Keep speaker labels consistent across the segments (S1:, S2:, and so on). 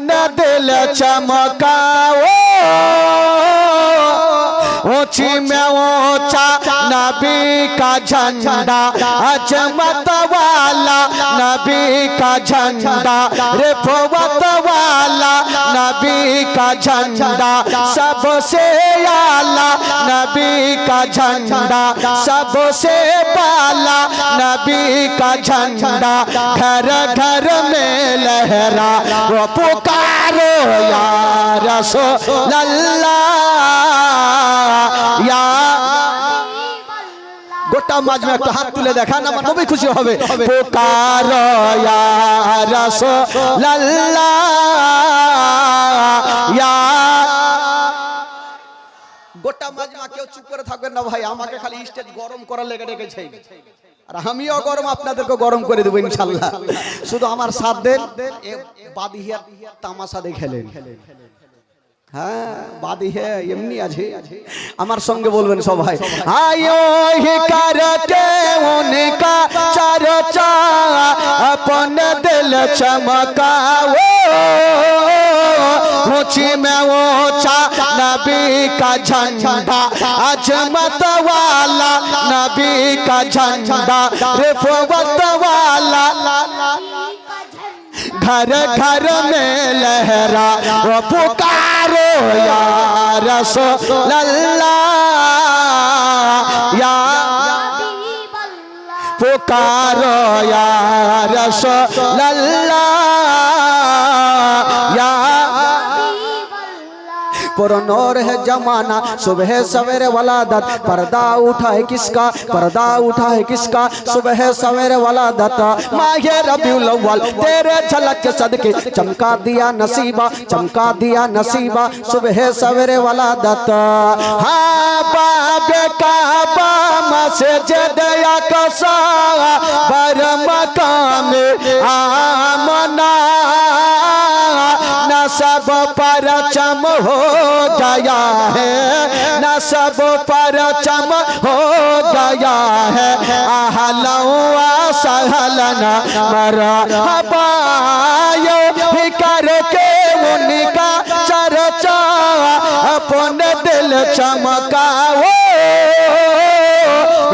S1: अपना दिल चमकाओ ऊंची में ऊंचा नबी का झंडा अजमत वाला नबी का झंडा रिफवत वाला नबी का झंडा सबसे आला नबी का झंडा सबसे बाला नबी का झंडा घर घर में लहरा वो पुकारो या रसूल अल्लाह या গোটা মাজমা একটা হাত তুলে দেখান আমার নবী খুশি হবে পুকারো ইয়া রাসূলুল্লাহ ইয়া গোটা মাজমা কেউ চুপ করে থাকবেন না ভাই আমাকে খালি স্টেজ গরম করার লেগে রেখেছে আর আমিও গরম আপনাদেরকে গরম করে দেব ইনশাআল্লাহ শুধু আমার সাথ দেন বাদিহিয়া তামাশা দেখেলেন हाँ बादी है यमनी आज हमार संगे बोलबेन सब भाई आयो ही करके उनका चर्चा अपन दिल चमकाओ ऊंची में ऊंचा नबी का झंडा अजमत वाला नबी का झंडा रिफवत वाला घर घर में लहरा वो पुकारो या रसूल अल्लाह या पुकारो या रसूल अल्लाह या पुरनोर है जमाना सुबह सवेरे वलादत पर्दा उठा है किसका पर्दा उठा है किसका सुबह सवेरे वलादत माहे रबीउल अव्वल तेरे झलक के सदके चमका दिया नसीबा सुबह सवेरे वलादत हाँ बाबे काबा मस्जिद अक़सा बर मकाम आमना नसब परचम हो गया है नसब परचम हो गया है अहलन व सहलन मरहबा यो ही करके उनका चर्चा अपने दिल चमकाओ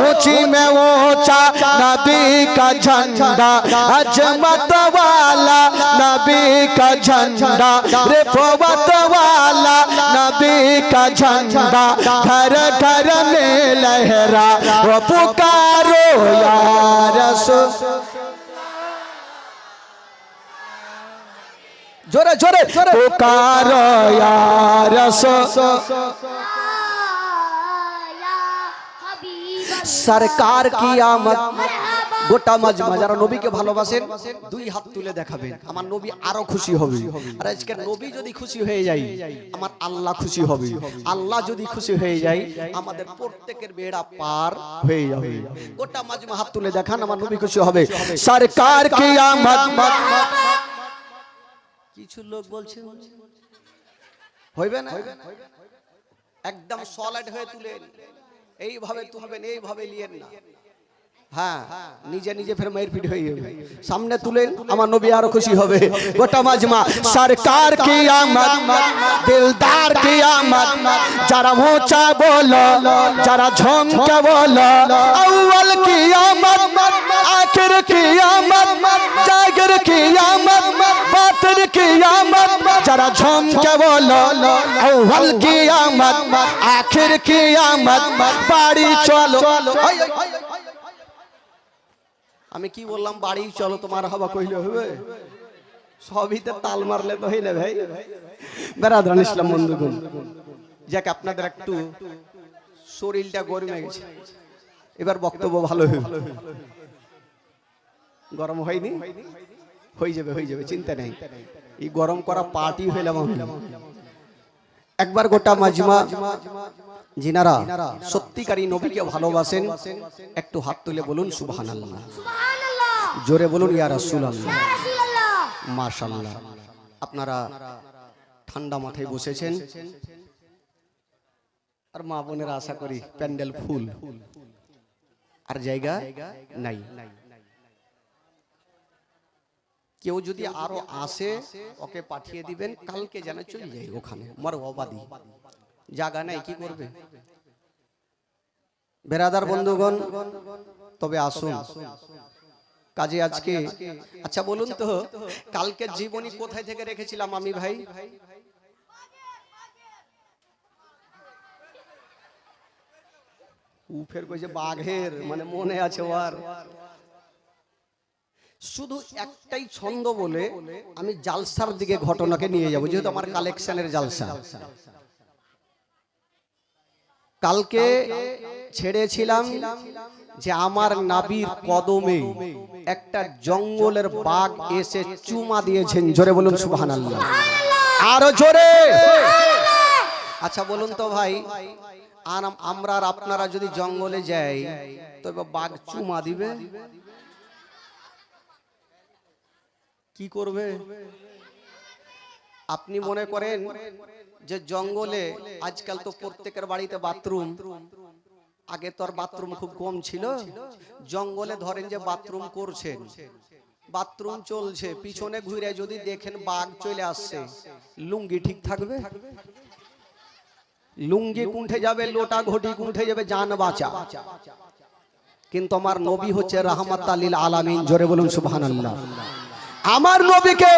S1: ऊंची में ऊंचा नबी का झंडा अजमत वाला नबी का झंडा रिफवत वाला नबी का झंडा घर घर में लहरा वो पुकारो या रसूल जोरे जोरे पुकारो या रसूल सरकार की आमद গোটা মাজমা যারা নবীকে ভালোবাসেন দুই হাত তুলে দেখাবেন আমার নবী আরো খুশি হবে আর আজকে নবী যদি খুশি হয়ে যায় আমার আল্লাহ খুশি হবে আল্লাহ যদি খুশি হয়ে যায় আমাদের প্রত্যেকের বেড়া পার হয়ে যাবে গোটা মাজমা হাত তুলে দেখান আমার নবী খুশি হবে সরকার কি আমদ কিছু লোক বলছে হইবে না একদম সলিড হয়ে তুলেন এইভাবে তুলবেন এইভাবে লিয়েন না हाँ निजे निजे फिर मार पीट सामने तुलें আমার নবী আরো খুশি হবে গোটা মাজমা सरकार की आमद दिलदार की आमद जरा ऊंचा बोलो जरा झूम के बोलो अव्वल की आमद आखिर की आमद जागिर की आमद बातिन की आमद जरा झूम के बोलो अव्वल की आमद आखिर की आमद बाड़ी चलो আমি কি বললাম বাড়ি চলো তোমার হবা কইলে হবে সবইতে তাল মারলে তো হইলে ভাই বেরাদরান ইসলাম বন্ধুগণ যাক আপনাদের একটু শরীরটা গরমে গেছে এবার বক্তব্য ভালো হবে গরম হয়নি হয়ে যাবে চিন্তা নাই এই গরম করা পার্টি হইলাম একবার গোটা মাজমা जिनारा सत्यिकारी नबी के भालोबासेन एकटू हाथ तुले बोलुन सुबहानाल्लाह जोरे बोलुन या रासूलुल्लाह माशाल्लाह आपनारा ठंडा माथाय बसेछेन और मा बोनेरा आशा करी प्যান্ডেল फुल और जायगा नाई কেউ যদি আরো আসে ওকে পাঠিয়ে দিবেন, কালকে যেন চলে যাই ওখানে, আমার অবাদি জায়গা নাই, কি করবে? বেরাদার বন্ধুগণ, তবে আসুন কাজে আজকে। আচ্ছা বলুন তো, কালকে জীবনী কোথায় থেকে রেখেছিলাম আমি ভাই? উফের কইছে বাঘের, মানে মনে আছে ওর। শুধু একটাই ছন্দ বলে আমি জালসার দিকে ঘটনাকে নিয়ে যাব, যেহেতু আমার কালেকশনের জালসা। কালকে ছেড়েছিলাম যে আমার নাবির কদমে একটা জঙ্গলের বাঘ এসে চুমা দিয়েছেন। জোরে বলুন সুবহানাল্লাহ, আরো জোরে। আচ্ছা বলুন তো ভাই, আর আমরা আর আপনারা যদি জঙ্গলে যাই তো বাঘ চুমা দিবে, কি করবে? আপনি মনে করেন যে জঙ্গলে আজকাল তো প্রত্যেকের বাড়িতে বাথরুম, আগে তো আর বাথরুম খুব কম ছিল। জঙ্গলে ধরেন যে বাথরুম করছেন, বাথরুম চলছে, পিছনে ঘুরে যদি দেখেন বাঘ চলে আসছে, লুঙ্গি ঠিক থাকবে? লুঙ্গি কুণ্ঠে যাবে, লোটা ঘটি কুণ্ঠে যাবে, জান বাঁচা। কিন্তু আমার নবী হচ্ছে রাহমাতাল লিল আলামিন। জোরে বলুন সুবহানাল্লাহ। আমার নবীকে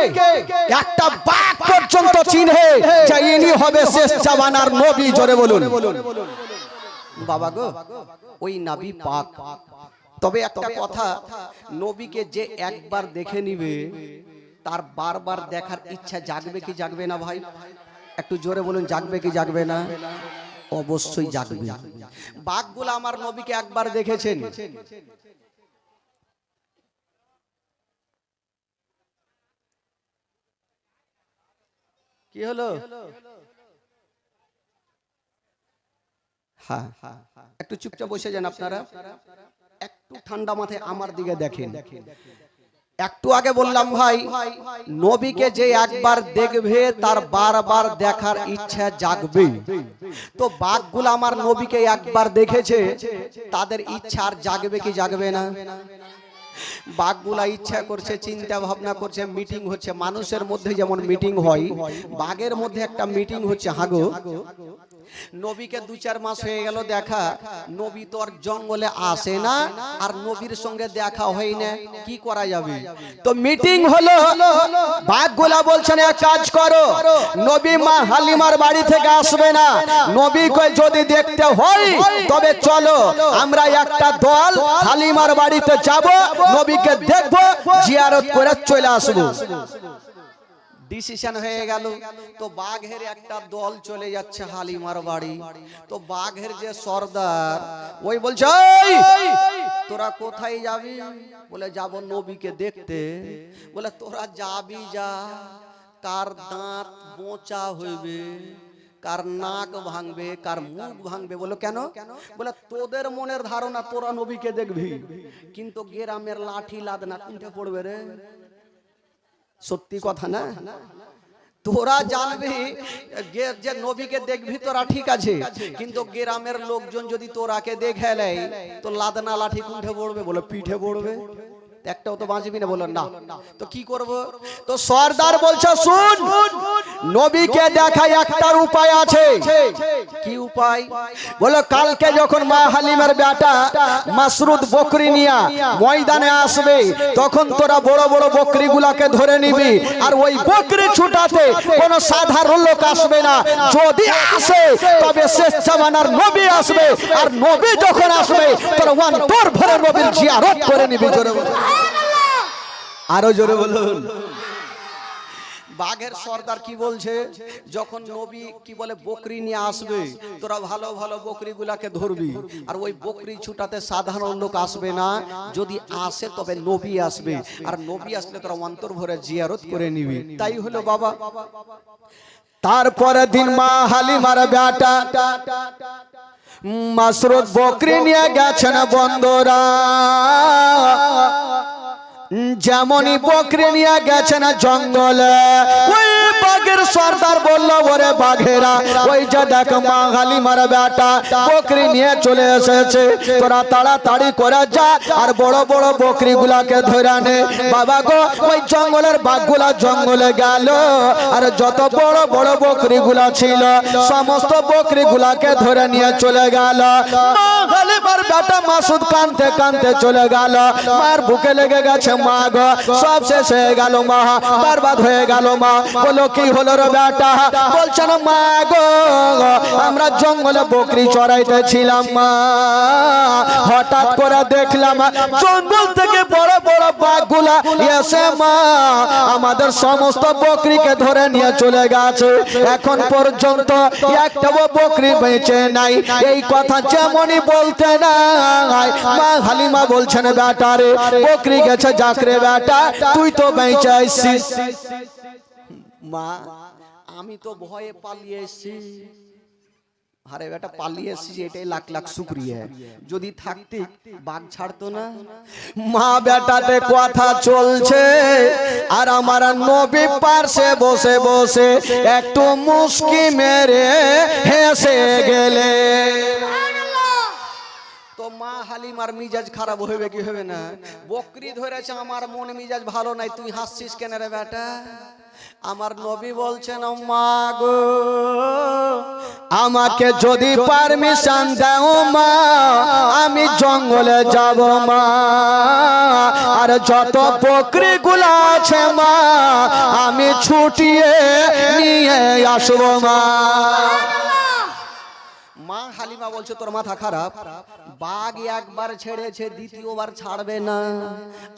S1: একটা বাঘ পর্যন্ত চিনে যে ইনি হবে শেষ জামানার নবী। জোরে বলুন বাবা গো, ওই নবী পাক। তবে একটা কথা, নবীকে যে একবার দেখে নিবে তার বারবার দেখার ইচ্ছা জাগবে কি জাগবে না ভাই? একটু জোরে বলুন, জাগবে কি জাগবে না? অবশ্যই জাগবে। বাঘগুলো আমার নবীকে একবার দেখেছেন। কি হলো? হ্যাঁ, একটু চুপচাপ বসে যান আপনারা, একটু ঠান্ডা মাথায় আমার দিকে দেখেন। একটু আগে বললাম ভাই, নবীকে যে একবার দেখবে তার বারবার দেখার ইচ্ছা জাগবে। তো বাঘগুলো আমার নবীকে একবার দেখেছে, তাদের ইচ্ছা আর জাগবে কি জাগবে না? বাঘগুলা ইচ্ছা করছে, চিন্তা ভাবনা করছে, মিটিং হচ্ছে। মানুষের মধ্যে যেমন মিটিং হয়, বাঘের মধ্যে একটা মিটিং হচ্ছে। হাগো, নবীকে 2-4 মাস হয়ে গেল দেখা, নবী তো আর জঙ্গলে আসে না, আর নবীর সঙ্গে দেখা হয় না, কি করা যাবে? তো মিটিং হলো, বাঘগুলা বলছেন এক কাজ করো, নবী মা হালিমার বাড়ি থেকে আসবে না, নবীকে যদি দেখতে হয় তবে চলো আমরা একটা দল হালিমার বাড়িতে যাব, নবীকে দেখবো, জিয়ারত করে চলে আসবো। ডিসিশন হয়ে গেল। তো বাঘের একটা দল চলে যাচ্ছে হালিমার বাড়ি। তো বাঘের যে সর্দার, ওই বলছে তোরা কোথায় যাবি? বলে যাব নবীকে দেখতে। বলে তোরা যাবি যা, কার দাঁত বোচা হইবে, কার নাক ভাঙবে, কার মুখ ভাঙবে। বলো কেন? বলে তোদের মনের ধারণা তোরা নবীকে দেখবি, কিন্তু গ্রামের লাঠি লাদনা কোনটা পড়বে রে? সত্যি কথা না? তোরা জানবি যে নবীকে দেখবি তোরা, ঠিক আছে, কিন্তু গ্রামের লোকজন যদি তোরাকে দেখে নেয় তো লাদনা লাঠি কোনটা পড়বে? বলে পিঠে পড়বে। একটাও তো বাঁচবি না। বলো না, তো কি করব? তো সর্দার বলছে শুন, নবীকে দেখায় একটার উপায় আছে। কি উপায়? বলো কালকে যখন মা হালিমার বেটা মাসরুদ বকরি নিয়া ময়দানে আসবে, তখন তোরা বড় বড় বকরি গুলাকে ধরে নিবি, আর ওই বকরি ছুটাতে কোন সাধারণ লোক আসবে না। যদি আসে তবে শেষ জামানার নবী আসবে, আর নবী যখন আসবে তোরা অন্তর ভরে নবীর জিয়ারত করে নিবি। জোরে আরো জোরে বলুন। বাঘের সর্দার কি বলছে? যখন নবী কি বলে বকরি নিয়ে আসবে, তোরা ভালো ভালো বকরি গুলাকে ধরবি, আর ওই বকরি ছুটাতে সাধারণ লোক আসবে না। যদি আসে তবে নবী আসবে, আর নবী আসলে তোরা অন্তর ভরে জিয়ারত করে নিবি। তাই হলো বাবা। তারপরে দিন মা হালিমার বেটা মাসরুদ বকরি নিয়ে গেছেন বন্দরা। যেমনই বকরি নিয়ে গেছেন জঙ্গলে, ওই বাঘের
S2: সর্দার বলল ওরে বাঘেরা ওই যে দেখ মা হালিমার বেটা বকরি নিয়ে চলে এসেছে, তোরা তাড়াতাড়ি করে যা আর বড় বড় বকরি গুলাকে ধরে নে। বাবা গো ওই জঙ্গলের বাঘগুলা জঙ্গলে গেল আর যত বড় বড় বকরি গুলা ছিল সমস্ত বকরি গুলাকে ধরে নিয়ে চলে গেল। মা হালিমার বেটা মাসুদ কাঁদতে কাঁদতে চলে গেল, মার বুকে লেগে গেছে মা গো, সব শেষ হয়ে গেল মা, বরবাদ হয়ে গেল মা। বলো কি হলো রে বেটা? বলছেন মা গো আমরা জঙ্গলে বকরি চড়াইতেছিলাম মা, হঠাৎ করে দেখলাম জঙ্গল থেকে বড় বড় বাঘগুলা এসে মা আমাদের সমস্ত বকরিকে ধরে নিয়ে চলে গেছে, এখন পর্যন্ত একটাও বকরি বেঁচে নাই। এই কথা যেমনই বলতে নাই মা হালিমা বলছেন বেটা রে বকরি গেছে যাকরে বেটা তুই তো বেঁচে আসছিস।
S1: মা আমি তো ভয়ে পালিয়ে এসেছি। আরে বেটা পালিয়ে এসেছি এটাই লাখ লাখ শুকরিয়া, যদি থাকতি বাঘ ছাড়তো না।
S2: মা বেটাতে কথা চলছে আর আমার নবী পাশে বসে বসে একটু মুস্কি মেরে হেসে গেলে।
S1: তো মা হালিমার মিজাজ খারাপ হবে কি হবে না? বকরি ধরেছে আমার মন মিজাজ ভালো নাই, তুই হাসছিস কেন রে বেটা? আমার নবী বলছেন মা গো
S2: আমাকে যদি পারমিশন দাও মা আমি জঙ্গলে যাব মা, আর যত বকরি গুলা আছে মা আমি ছুটিয়ে নিয়ে আসবো মা।
S1: মা হালিমা বলছে তোর মাথা খারাপ, বাঘ একবার ছেড়েছে দ্বিতীয়বার ছাড়বে না।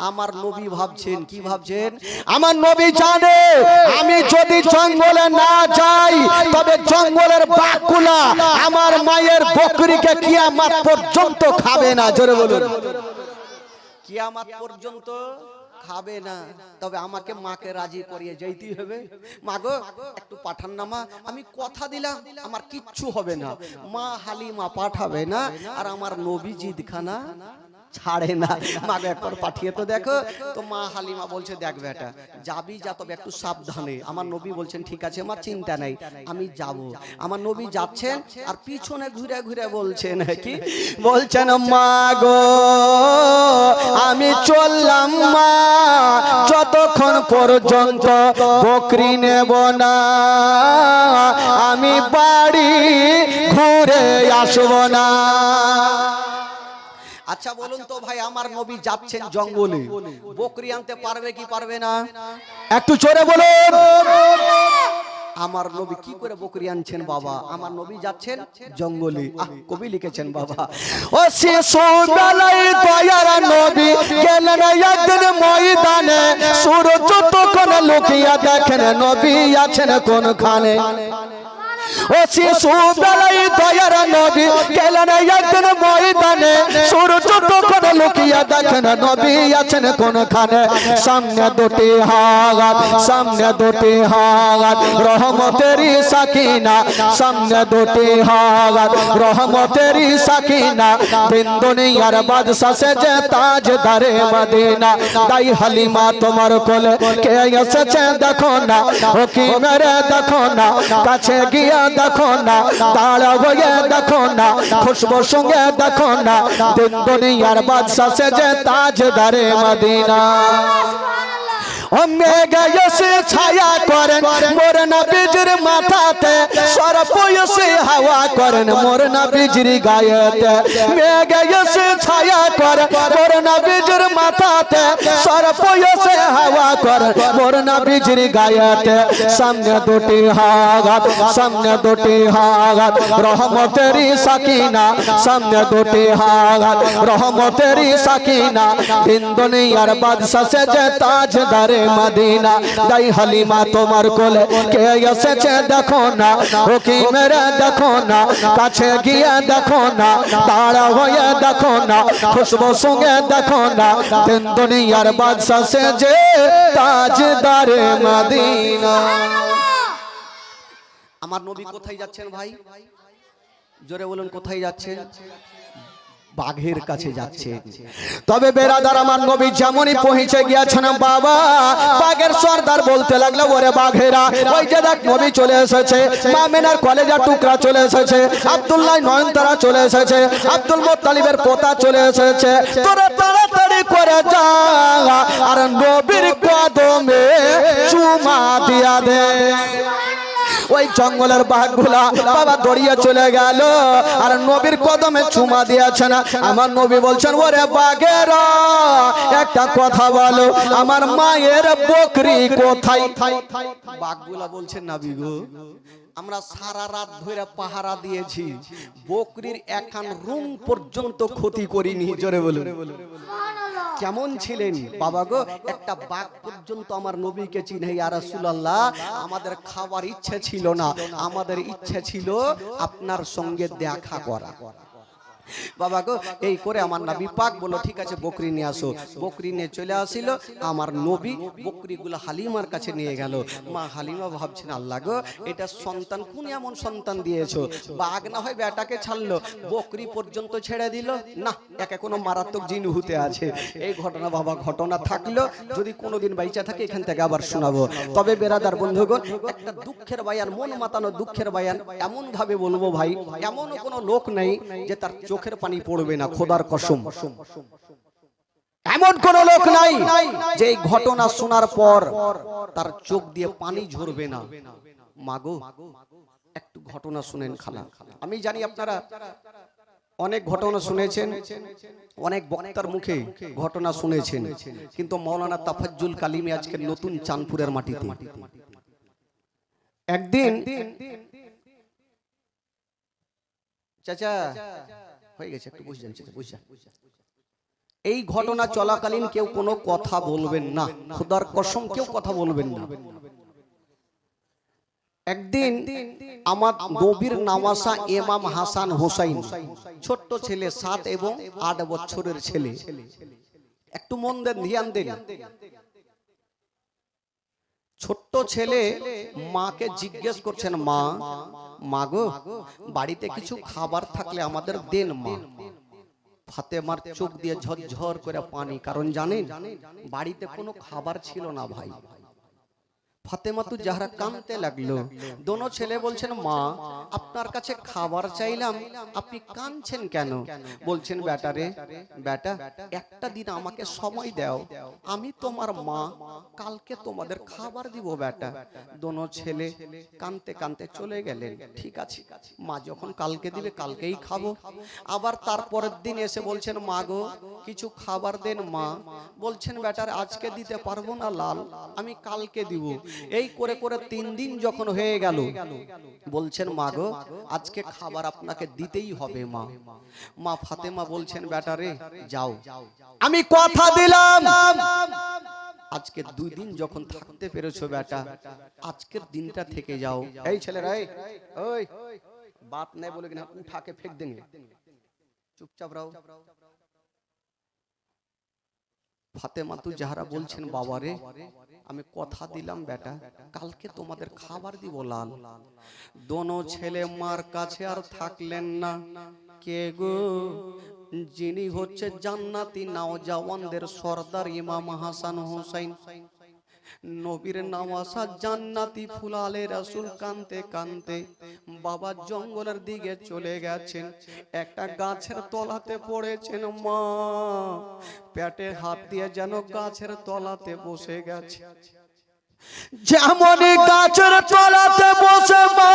S1: আমার নবী ভাবছেন কি ভাবছেন?
S2: আমার নবী জানে আমি যদি জঙ্গলে না যাই তবে জঙ্গলের বাঘগুলা আমার মায়ের বকরিকে কিয়ামত পর্যন্ত খাবে না। জোরে বলুন
S1: কিয়ামত পর্যন্ত খাবে না, তবে আমাকে মাকে রাজি করিয়ে যেতেই হবে। মা গো একটু পাঠান না মা, আমি কথা দিলাম আমার কিচ্ছু হবে না। মা হালিমা পাঠাবে না আর আমার নবী জিদখানা ছাড়ে না। মাকে একবার পাঠিয়ে তো দেখো। তো মা হালিমা বলছে দেখ বেটা যাবি যা, তবে একটু সাবধানে। আমার নবী বলছেন ঠিক আছে মা চিন্তা নাই আমি যাব। আমার নবী যাচ্ছেন আর পিছনে ঘুরে ঘুরে বলছেন কি
S2: বলছেন মা গো আমি চললাম মা যতক্ষণ পর্যন্ত বকরি নেব না আমি বাড়ি ঘুরে আসব না।
S1: আচ্ছা বলুন তো ভাই আমার নবী যাচ্ছেন জঙ্গলে, বকরি আনতে পারবে কি পারবে না?
S2: একটু জোরে বলুন।
S1: আমার নবী কি করে বকরি আনছেন বাবা? আমার নবী যাচ্ছেন জঙ্গলে। কবি লিখেছেন বাবা
S2: ও শিশু বেলায় দয়ার নবী গেলেন একদিন ময়দানে, সূর্য তখন লুকিয়ে দেখেন নবী আছেন কোনখানে। ও শিশু বেলায় দয়ার নবী গেলেন একদিন ময়দানে, সূর্য তখন লুকিয়ে দেখেন নবী আছেন কোনখানে। সামনে দুটি হাত, সামনে দুটি হাত রহমতেরই সাকিনা, সামনে দুটি হাত রহমতেরই সাকিনা, দিন দুনিয়ার বাদশা সেজে তাজদারে মদিনা। তাই হালিমা তোমার কোলে কে এসেছে দেখো না, ও কি মেরে দেখো না, কাছে গিয়ে দেখো না, তাড়া হয়ে দেখো না, খুশবু সঙ্গে দেখো না, দিন দুনিয়ার বাদশা সেজে তাজদারে মদিনা। ও মেঘে এসে ছায়া করেন মোর নবীজির মাথাতে, সরপ এসে হাওয়া করেন মোর নবীজির গায়েতে। মেঘে এসে ছায়া করেন মোর নবীজির মাথাতে, সরপ এসে হাওয়া করেন মোর নবীজির গায়েতে। সামনে দুটি হাত, সামনে দুটি হাত রহমতেরই সাকিনা, সামনে দুটি হাত রহমতেরই সাকিনা, দিন দুনিয়ার বাদশা সেজে তাজদারে মদিনা। তাই হালিমা তোমার কোলে কে এসেছে দেখো না, ও কি মেরে দেখো না, কাছে গিয়ে দেখো না, তাড়া হয়ে দেখো না, খুশবু সঙ্গে দেখো না, দিন দুনিয়ার বাদশা সেজে তাজদারে মদিনা।
S1: আমার নবী কোথায় যাচ্ছেন ভাই? জোরে বলুন কোথায় যাচ্ছেন? বাঘের কাছে যাচ্ছে।
S2: তবে বেরাদার আমার নবী যেমনই পৌঁছে গিয়েছেন বাবা, বাঘের সর্দার বলতে লাগলো ওরে বাঘেরা, ওই যে দেখ নবী চলে এসেছে, মামিনার কলেজা টুকরা চলে এসেছে, আব্দুল্লাহ নয়নতারা চলে এসেছে, আব্দুল মুত্তালিবের পোতা চলে এসেছে, তোরা তাড়াতাড়ি করে যা আর নবীর কদমে চুমা দিয়া দে। ওই জঙ্গলের বাঘগুলা বাবা দড়িয়ে চলে গেল আর নবীর কদমে চুমা দিয়েছেন। আমার নবী বলছেন ওরে বাঘেরা একটা কথা বলো, আমার মায়ের বকরি কোথায়?
S1: বাঘগুলা বলছেন নবী গো, আমরা সারা রাত ধরে পাহারা দিয়েছি, বকরির একখান রুম পর্যন্ত ক্ষতি করিনি। জোরে বলুন কেমন ছিলেন বাবা গো, একটা বাঘ পর্যন্ত আমার নবীকে চিনে। ইয়া রাসূলুল্লাহ, আমাদের খাবার ইচ্ছে ছিল না, আমাদের ইচ্ছে ছিল আপনার সঙ্গে দেখা করা। বাবা গো, এই করে আমার নবী পাক বলল ঠিক আছে বকরি নিয়ে আসো। বকরি নিয়ে চলে আসিল। আমার নবী বকরিগুলো হালিমার কাছে নিয়ে গেল। মা হালিমা ভাবছেন আল্লাহ গো, এটা সন্তান কোন এমন সন্তান দিয়েছো, বাঘ না হয় বেটাকে ছাড়লো, বকরি পর্যন্ত ছেড়ে দিল না, একে কোনো মারাত্মক জিন হতে আছে। এই ঘটনা বাবা ঘটনা থাকলো, যদি কোনোদিন বাইচা থাকে এখান থেকে আবার শোনাবো। তবে বেরাদার বন্ধুগণ, একটা দুঃখের বায়ান, মন মাতানো দুঃখের বায়ান এমন ভাবে বলবো ভাই, এমন কোনো লোক নেই যে তার চোখের পানি পড়বে না, খোদার কসম এমন কোন লোক নাই যে এই ঘটনা শোনার পর তার চোখ দিয়ে পানি ঝরবে না। মাগো একটু ঘটনা শুনেন খালা। আমি জানি আপনারা অনেক ঘটনা শুনেছেন, অনেক বক্তার মুখে ঘটনা শুনেছেন, কিন্তু মাওলানা তাফাজ্জুল কালিমি আজকে নতুন চাঁদপুরের মাটিতে একদিন চাচা হয়ে গেছে, একটু বসে যান চাচা, বসে যান। এই ঘটনা চলাকালীন কেউ কোনো কথা বলবেন না, খোদার কসম কেউ কথা বলবেন না। একদিন আমার নবীর নামাসা ইমাম হাসান হোসাইন, ছোট্ট ছেলে, 7 এবং 8 বছরের ছেলে, একটু মন দেন, ধ্যান দেন। ছোট্ট ছেলে মাকে জিজ্ঞেস করছেন, মা মাগো বাড়িতে কিছু খাবার থাকলে আমাদের দেন মা। ফাতেমার চোখ দিয়ে ঝরঝর করে পানি, কারণ জানেন বাড়িতে কোনো খাবার ছিল না ভাই। ফাতেমা তু জাহরা কাঁদতে লাগলো। দোনো ছেলে বলছেন, মা আপনার কাছে খাবার চাইলাম, আপনি কাঁদছেন কেন? বলছেন, বেটা রে বেটা, একটা দিন আমাকে সময় দাও, আমি তোমার মা, কালকে তোমাদের খাবার দিব বেটা। দোনো ছেলে কাঁদতে কাঁদতে চলে গেলেন। ঠিক আছে, মা যখন কালকে দিবে কালকেই খাবো। আবার তারপরের দিন এসে বলছেন, মা গো কিছু খাবার দেন মা। বলছেন, বেটার আজকে দিতে পারবো না লাল, আমি কালকে দিব। এই করে করে 3 দিন যখন হয়ে গেল, বলছেন, মা গো আজকে খাবার আপনাকে দিতেই হবে মা। মা ফাতেমা বলছেন, বেটা রে যাও,
S2: আমি কথা দিলাম
S1: আজকে 2 দিন যখন থাকতে পেরেছো বেটা, আজকের দিনটা থেকে যাও। এই ছেলেরা, ওই বাত নাই বলে কিনা উঠাকে ফেক দেंगे, চুপচাপ রাও। ফাতেমা তু জাহরা বলছেন, বাবা রে আমি কথা দিলাম বেটা, কালকে তোমাদের খাবার দিব লাল। দোনো ছেলে মার কাছে আর থাকলেন না। কে গো? যিনি হচ্ছে জান্নাতি নওজওয়ানদের সর্দার ইমাম হাসান হোসেন। নবীর নামাসা জান্নাতি ফুলালে রাসূল কানতে কানতে বাবা জঙ্গলের দিকে চলে গেছেন। একটা গাছের তলাতে পড়েছেন মা, পেটে হাত দিয়ে যেন গাছের তলাতে বসে গেছে।
S2: যেমনই গাছের তলাতে বসে মা,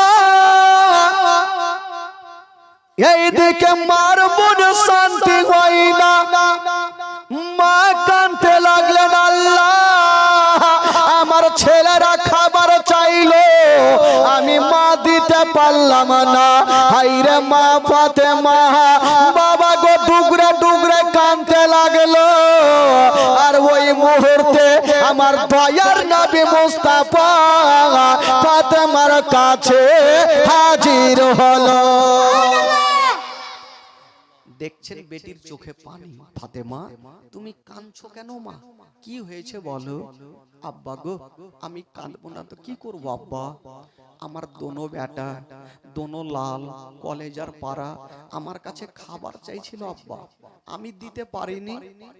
S2: এইদিকে মার মনে শান্তি হয় না। মা কাঁদতে লাগলেন, আল্লাহ আমার ছেলেরা খাবার চাইলো, আমি মা দিতে পারলাম না। হাইরে মা ফাতেমা, বাবা গো ডুগরে ডুগরে কাঁদতে লাগলো। আর ওই মুহূর্তে আমার দয়ার নবী মুস্তাফা ফাতেমার কাছে হাজির হলো।
S1: দেখছেন বেটির চোখে পানি। ফাতেমা তুমি কাঁদছো কেন মা? কি হয়েছে বলো? আব্বা গো আমি কাঁদবো না তো কি করবো আব্বা, আমার দোনো বেটা দোনো লাল কলেজার পাড়া আমার কাছে খাবার চাইছিল আব্বা, আমি দিতে পারিনি,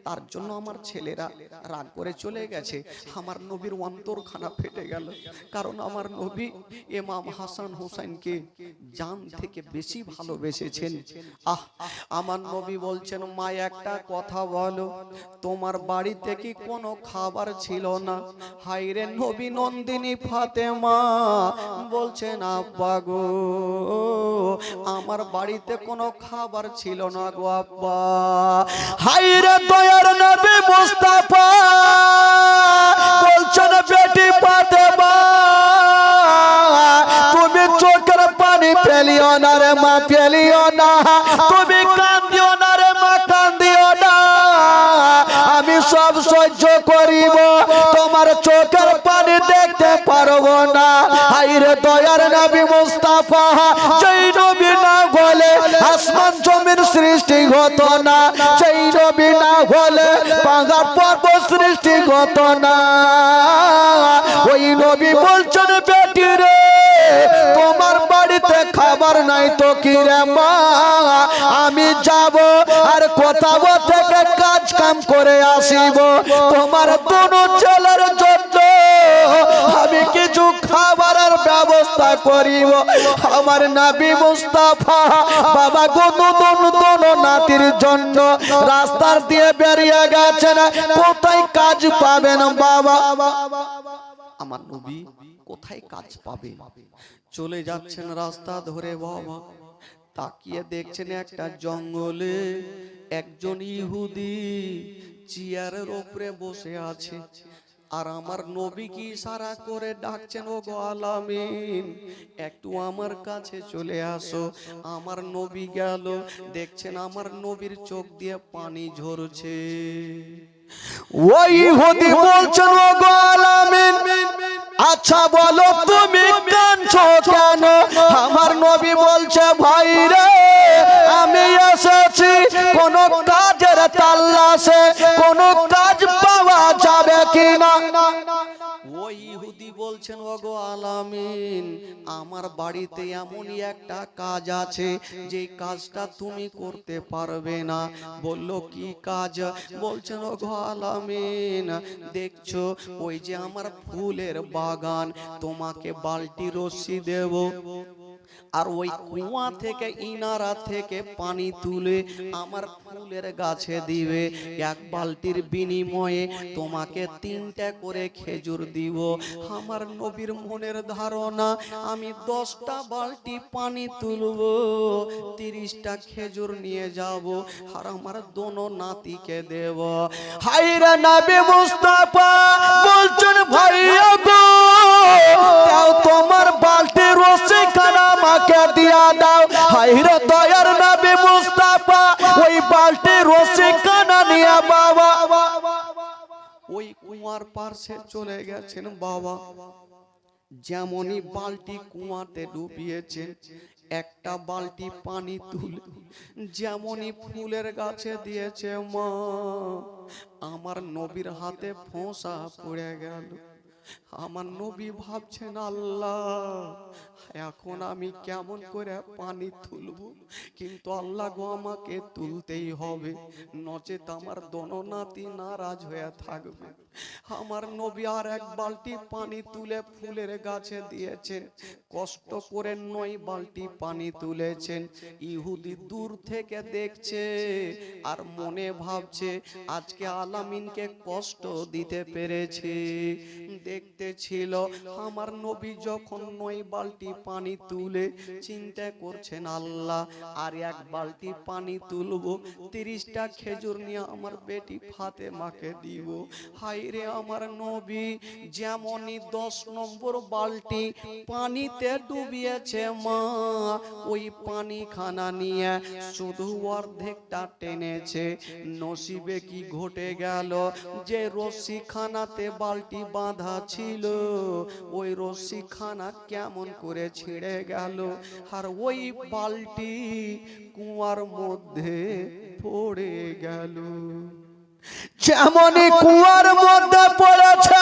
S1: তার জন্য আমার ছেলেরা রাগ করে চলে গেছে। আমার নবীর অন্তরখানা ফেটে গেল, কারণ আমার নবী ইমাম হাসান হুসাইনকে জান থেকে বেশি ভালোবেসেছেন। আমার নবী বলছেন, মা একটা কথা বলো, তোমার বাড়িতে কি কোনো খাবার ছিল না? হায়রে নবী নন্দিনী ফাতেমা বলছেন, আব্বা গো আমার বাড়িতে কোনো খাবার ছিল না গো আব্বা।
S2: হায়রে দয়ার নবী মুস্তাফা বলছেন, বেটি ফাতেমা তুমি চোখের পানি ফেলিও না রে মা, ফেলিও না, তুমি কান্দিও না রে মা, কান্দিও না, আমি সব সহ্য করিব, তোমার চোখের পানি দেখতে পারবো না। হায়রে দয়ার নবী মুস্তাফা, যেই নবী না বলে আসমান জমির সৃষ্টি হতো না, সেই নবী না হলে পাহাড় পর্বত সৃষ্টি হতো না। ওই নবী বলছেন, বেটি রে তোমার বাড়িতে খাবার নাই তো কি রে মা, আমি যাব আর কোথাও থেকে কাজ কাম করে আসিব, তোমার দুনো ছেলের জন্য আমি কিছু খাবারের ব্যবস্থা করিব। আমার নবী মুস্তাফা বাবা গো দুনো নাতির জন্য রাস্তার দিয়ে বেরিয়ে গেছেন, কোথায় কাজ পাবেন বাবা?
S1: আমার নবী কোথায় কাজ পাবে? চলে যাচ্ছেন রাস্তা ধরে বাবা, তাকিয়ে দেখছেন একটা জঙ্গলে একজন ইহুদি চেয়ারের উপরে বসে আছে, আর আমার নবী কি ইশারা করে ডাকছেন, ও গো আলামিন একটু আমার কাছে চলে আসো। আমার নবী গেল, দেখছেন আমার নবীর চোখ দিয়ে পানি ঝরছে।
S2: ওই ইহুদি বলছেন, ও গো আলামিন আচ্ছা বলো তুমি কাঁদছো কেন? আমার নবী বলছে, ভাই রে আমি এসেছি কোন কাজের তাল্লাশে, কোন কাজ পাওয়া যাবে কিনা।
S1: ওই ইহুদি বলছেন, ওগো আলামিন আমার বাড়িতে এমনই একটা কাজ আছে যে কাজটা তুমি করতে পারবে না। বলল কি কাজ? বলছেন, ওগো আলামিন দেখছো ওই যে আমার ফুলের বাগান, তোমাকে বালতি রশ্মি দেব, আর ওই কুয়া থেকে ইনারা থেকে পানি তুলে আমার ফুলের গাছে দিবে, এক বালতির বিনিময়ে তোমাকে 3টা করে খেজুর দিব। আমার নবীর মনের ধারণা, আমি 10টা বালতি পানি তুলব, 30টা খেজুর নিয়ে যাব, আর আমার দোনো নাতিকে দেব।
S2: হায়রে নবী মুস্তাফা বলছেন, ভাইয়া গো দাও তোমার বালতি রশ্মি খানা আমাকে দিয়া দাও। হায়রে দয়ার নবী মুস্তাফা ওই বালতি রশ্মি খানা নিয়ে বাবা
S1: ওই কুয়ার পাশে চলে গেছেন বাবা। যেমনই বালতি কুয়াতে ডুবিয়েছেন, একটা বালতি পানি তুলে যেমনই ফুলের গাছে দিয়েছে মা, আমার নবীর হাতে ফোঁসা পড়ে গেল। আমার নবী ভাবছেন, আল্লাহ এখন আমি কেমন করে পানি তুলবো, কিন্তু আল্লাহ গো আমাকে তুলতেই হবে, নচেত আমার দোনো নাতি নারাজ হয়ে থাকবে। আমার নবী আর এক বালতি পানি তুলে ফুলের গাছে দিয়েছেন, কষ্ট করে 9 বালতি পানি তুলেছেন। ইহুদি দূর থেকে দেখছে আর মনে ভাবছে আজকে আলামিনকে কষ্ট দিতে পেরেছে। দেখতে ছিল আমার নবী যখন 9 বালতি পানি তুলে চিন্তা করছেন, আল্লাহ আর এক বালতি পানি তুলবো, 30টা খেজুর নিয়ে আমার বেটি ফাতেমাকে দিব। হায়রে আমার নবী যেমনই 10 নম্বর বালতি পানিতে ডুবিয়েছে মা, ওই পানি খানা নিয়ে শুধু অর্ধেকটা টেনেছে। নসিবে কি ঘটে গেল, যে রশি খানাতে বালতি বাঁধা ছিল ওই রশি খানা কেমন করে ছিঁড়ে গেল, আর ওই বালতি কুয়ার মধ্যে পড়ে গেল।
S2: যেমনই কুয়ার মধ্যে পড়েছে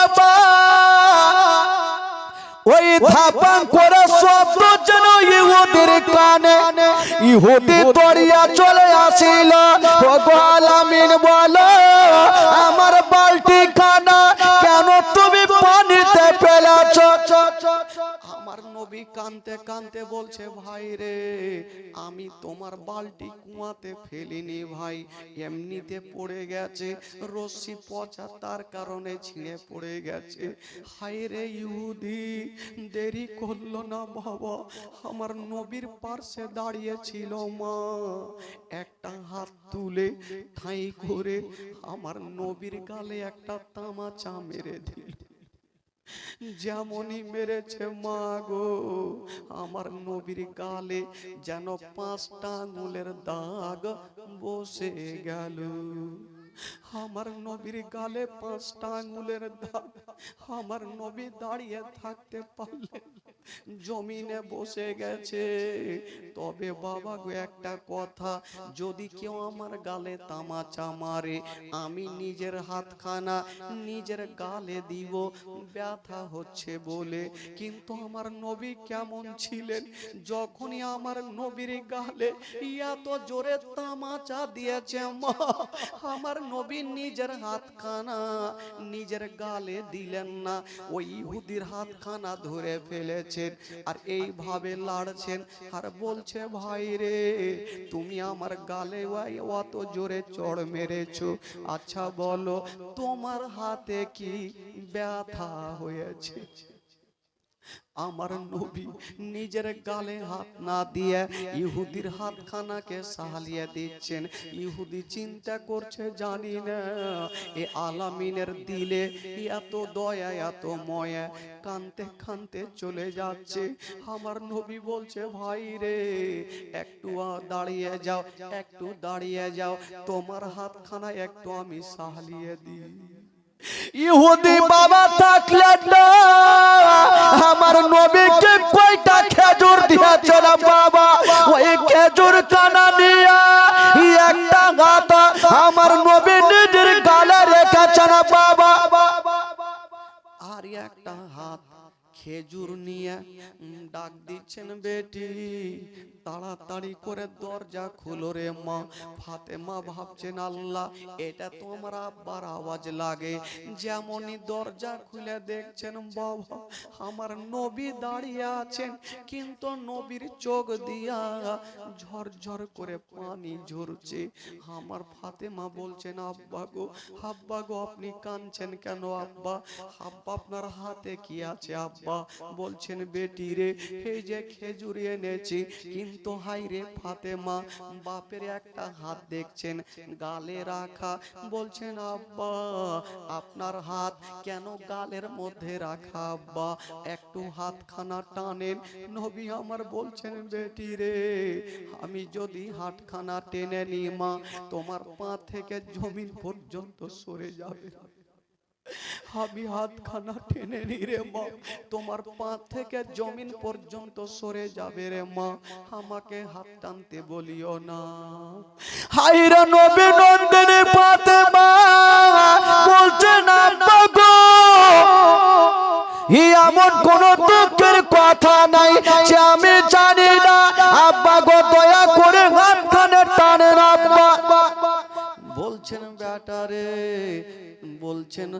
S2: ওই ধাপাং করে ইহুদি দরিয়া চলে আসিল ও গো আলামিন বলো আমার বালতি খানা কেন তুমি পানিতে ফেলেছ
S1: আমার নবী কানতে কানতে বলছে ভাই রে আমি তোমার বালতি কুয়াতে ফেলিনি ভাই এমনিতে পড়ে গেছে রশ্মি পচা তার কারণে ছিঁড়ে পড়ে গেছে হায় রে ইহুদি দেরি করলো না বাবা আমার নবীর পার্শ্বে দাঁড়িয়ে ছিল মা একটা হাত তুলে ঠাঁই করে আমার নবীর গালে একটা তামাচা মেরে দিল যেমনই মেরেছে মা গো আমার নবীর গালে যেন 5টা আঙুলের দাগ বসে গেল আমার নবীর গালে 5টা আঙুলের দাগ আমার নবী দাঁড়িয়ে থাকতে পারলেন জমিনে বসে গেছে তবে বাবা গো একটা কথা যদি কেউ আমার গালে তামাচা মারে আমি নিজের হাতখানা নিজের গালে দিব ব্যথা হচ্ছে বলে কিন্তু আমার নবী কেমন ছিলেন যখনই আমার নবীর গালে এত জোরে তামাচা দিয়েছে মা আমার নবী নিজের হাতখানা নিজের গালে দিলেন না ওই ইহুদির হাতখানা ধরে ফেলেছেন আর এইভাবে লাড়ছেন আর বলছে ভাই রে তুমি আমার গালে অত জোরে চড় মেরেছো আচ্ছা বলো তোমার হাতে কি ব্যথা হয়েছে আমার নবী নিজের গালে হাত না দিয়ে ইহুদির হাতখানাকে সাহালিয়ে দিচ্ছেন ইহুদি চিন্তা করছে জানি না এ আলামিনের দিলে এত দয়া এত ময়া কানতে কানতে চলে যাচ্ছে আমার নবী বলছে ভাই রে একটু দাঁড়িয়ে যাও একটু দাঁড়িয়ে যাও তোমার হাতখানা একটু আমি সাহালিয়ে দিই
S2: ইহুদি বাবা থাকলে না আমার নবীকে কয়টা খেজুর দিয়েছে না বাবা ওই খেজুর কানা নিয়ে একটা গাতা আমার নবী নিজের গালে রেখেছে না বাবা
S1: আর একটা হাত খেজুর নিয়ে ডাক দিচ্ছেন বেটি তাড়াতাড়ি করে দরজা খুলো রে মা ফাতেমা ভাবছেন আল্লাহ এটা তো আমার আব্বার আওয়াজ লাগে যেমনই দরজা খুলে দেখছেন বাবা আমার নবী দাঁড়িয়ে আছেন কিন্তু নবীর চোখ দিয়া ঝরঝর করে পানি ঝরছে আমার ফাতেমা বলছেন আব্বা গো আপনি কাঁদছেন কেন আব্বা আব্বা আপনার হাতে কি আছে আব্বা বলছেন বেটি রে এই যে খেজুর এনেছি কিন্তু হাই রে ফাতেমা বাপের একটা হাত দেখছেন গালে রাখা বলছেন আব্বা আপনার হাত কেন গালের মধ্যে রাখা আব্বা একটু হাতখানা টানেন নবী আমার বলছেন বেটি রে আমি যদি হাতখানা টেনে নি মা তোমার পা থেকে জমিন পর্যন্ত সরে যাবে আমি হাতখানা টেনে নি রে মা তোমার পা থেকে জমিন পর্যন্ত সরে যাবে রে মা আমাকে হাত টানতে বলিও না
S2: হায়রে নবী নন্দিনী ফাতেমা বলছে না গো এমন কোন দুঃখের কথা নাই যে আমি জানি না আব্বা গো দয়া করে হাতখানে টানেন আব্বা
S1: বলছেন বেটারে বলছেন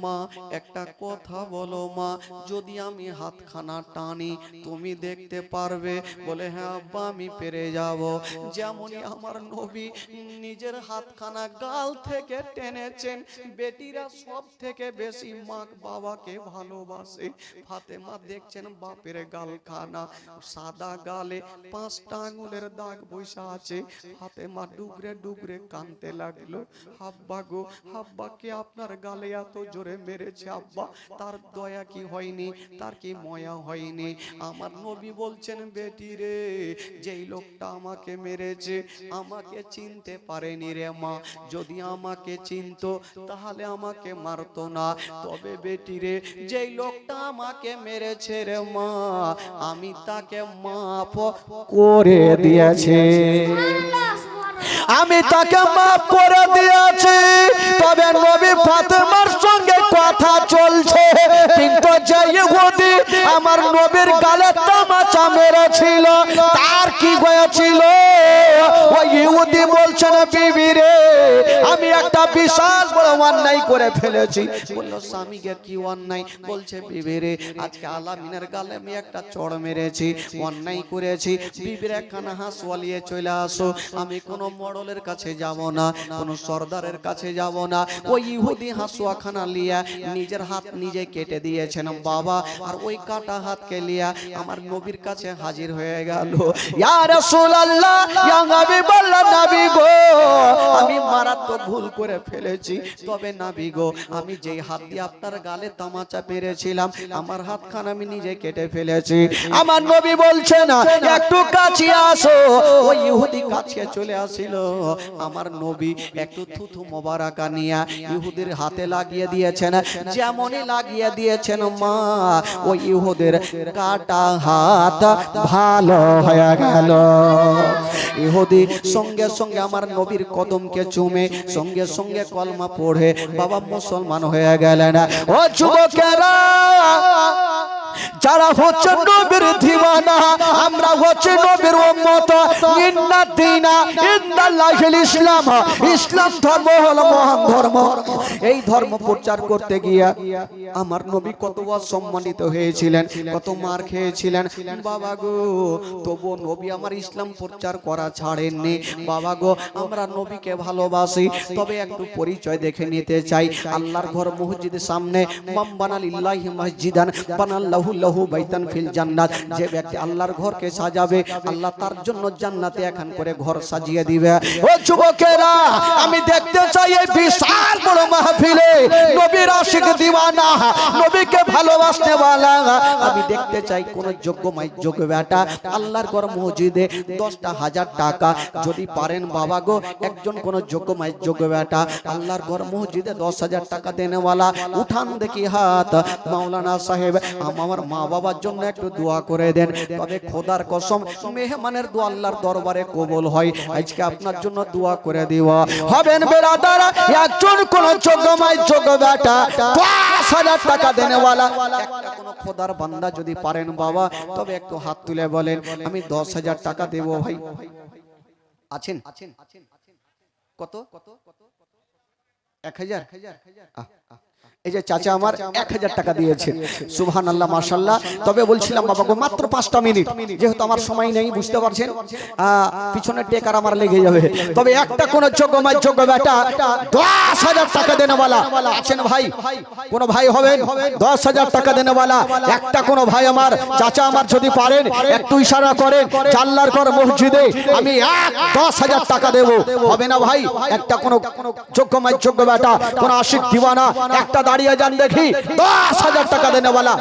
S1: মা একটা কথা বলো মা যদি আমি হাতখানা টানি তুমি দেখতে পারবে বলে হ্যাঁ আব্বা আমি পেরে যাব যেমনই আমার নবী নিজের হাতখানা গাল থেকে টেনেছেন বেটিরা সব থেকে বেশি মা বাবাকে ভালোবাসে ফাতেমা দেখছেন বাপের গালখানা সাদা গালে 5টা আঙুলের দাগ বসে আছে ফাতেমা ডুগরে ডুগরে কাঁদতে লাগলো আব্বা গো আব্বা কে আপনার গালে এত জোরে মেরেছে আব্বা তার দয়া কি হয়নি তার কি ময়া হয়নি আমার নবী বলছেন বেটি রে যেই লোকটা আমাকে মেরেছে আমাকে চিনতে পারেনি রে মা যদি আমাকে চিনতো তাহলে আমাকে মারতো না তবে বেটি রে যেই লোকটা আমাকে মেরেছে রে মা আমি তাকে মাফ
S2: করে দিয়েছে আমি তাকে মাফ করে দিয়েছি তবে নবী ফাতেমার সঙ্গে কথা চলছে কিন্তু যে ইহুদি আমার নবীর গালে তামাচা তামাচা মেরেছিল তার কি হয়েছিল? ওই ইহুদি বলছেন বিবি রে আমি একটা বিশাল বড় অন্যায় করে ফেলেছি।
S1: বললো স্বামীকে কি অন্যায়? বলছে বিবি রে আজকে আলামিনের গালে আমি একটা চড় মেরেছি, অন্যায় করেছি। বিবির একখানা হাঁসওয়ালিয়ে চলে আসো, আমি কোনো মডলের কাছে যাব না, কোনো সর্দারের কাছে যাব না। ওই ইহুদি হাঁসুয়াখানা লিয়া নিজের হাত নিজে কেটে দিয়েছেন বাবা, আর ওই কাটা হাতকে লিয়া আমার নবীর কাছে হাজির হয়ে গেল।
S2: ইয়া রাসূলুল্লাহ ইয়া হাবিবাল্লাহ নবী গো
S1: আমি মারাত্মক ভুল করে ফেলেছি, তবে নবী গো আমি যেই হাত দিয়ে আপনার গালে তামাচা মেরেছিলাম আমার হাতখানা আমি নিজে কেটে ফেলেছি।
S2: আমার নবী বলছে না একটু কাছে আসো।
S1: ওই ইহুদি কাছে চলে আসিল, আমার নবী একটু থুথু মোবারকা নিয়া ইহুদির হাতে লাগিয়ে দিয়েছেন। যেমনই লাগিয়ে দিয়েছেন মা ওই ইহুদের কাটা হাত
S2: ভালো হয়ে গেল।
S1: ইহুদি সঙ্গে সঙ্গে আমার নবীর কদমকে চুমে সঙ্গে সঙ্গে কলমা পড়ে বাবা মুসলমান হয়ে গেলেন।
S2: ও যুবকেরা যারা হচ্ছে নবীর দিওয়ানা, আমরা হচ্ছে নবীর উম্মত। ইন্না দীনা ইনদাল্লাহিল ইসলাম, ইসলাম ধর্ম হলো মহান ধর্ম।
S1: এই ধর্ম প্রচার করতে গিয়া আমার নবী কত সম্মানিত হয়েছিলেন, কত মার খেয়েছিলেন বাবা গো, তবু নবী আমার ইসলাম প্রচার করা ছাড়েননি। বাবা গো আমরা নবীকে ভালোবাসি, তবে একটু পরিচয় দেখে নিতে চাই। আল্লাহর ঘর মসজিদের সামনে মান বানা লিল্লাহি মসজিদান বানাল্লাহু লাহু বাইতান ফিল জান্নাত, যে ব্যক্তি আল্লাহর ঘরকে সাজাবে আল্লাহ তার জন্য জান্নাতে এখন করে ঘর সাজিয়ে দিবে।
S2: ও যুবকেরা আমি দেখতে চাই এই বিশাল বড় মাহফিলে নবীর আশিক দিওয়ানা, নবীকে ভালোবাসতে वाला
S1: আমি দেখতে চাই কোন যোগ্য মাই যোগ্য বেটা আল্লাহর ঘর মসজিদে 10,000 টাকা যদি পারেন বাবা গো, একজন কোন যোগ্য মাই যোগ্য বেটা আল্লাহর ঘর মসজিদে 10,000 টাকা দেনে वाला উঠান দেখি হাত। মাওলানা সাহেব আমার মা বাবার জন্য একটু দোয়া করে দেন, তবে খোদার কসম মেহমানের দোয়া আল্লাহর দরবারে কবুল হয়। আজকে আপনার জন্য দোয়া করে দিওয়া
S2: হবেন বেরাদার একজন কোন যোগ্য মাই যোগ্য বেটা 10,000 টাকা দেনে वाला
S1: একটা কোন খোদার বান্দা যদি পারেন বাবা, তবে একটু হাত তুলে বলেন আমি 10,000 টাকা দেব ভাই। আছেন কত? 1,000। এই যে চাচা আমার 1,000 টাকা দিয়েছে, সুবহানাল্লাহ মাশাআল্লাহ। তবে বলছিলাম বাবা গো মাত্র 5টা মিনিট, যেহেতু আমার সময় নেই বুঝতে পারছেন, পিছনে টেকার আমার লেগে যাবে। তবে একটা কোন যোগ্য মাই যোগ্য বেটা 10,000 টাকা দেনে वाला আছেন ভাই? কোন ভাই হবেন 10,000 টাকা দেনে वाला? একটা কোন ভাই আমার চাচা আমার যদি পারেন একটু ইশারা করেন, আল্লাহর ঘর মসজিদে আমি 10,000 টাকা দেব, হবে না ভাই? একটা কোন যোগ্য মাই যোগ্য বেটা কোন আশিক দিওয়ানা একটা দাঁড়িয়ে যান দেখি 10,000 টাকা দেনে वाला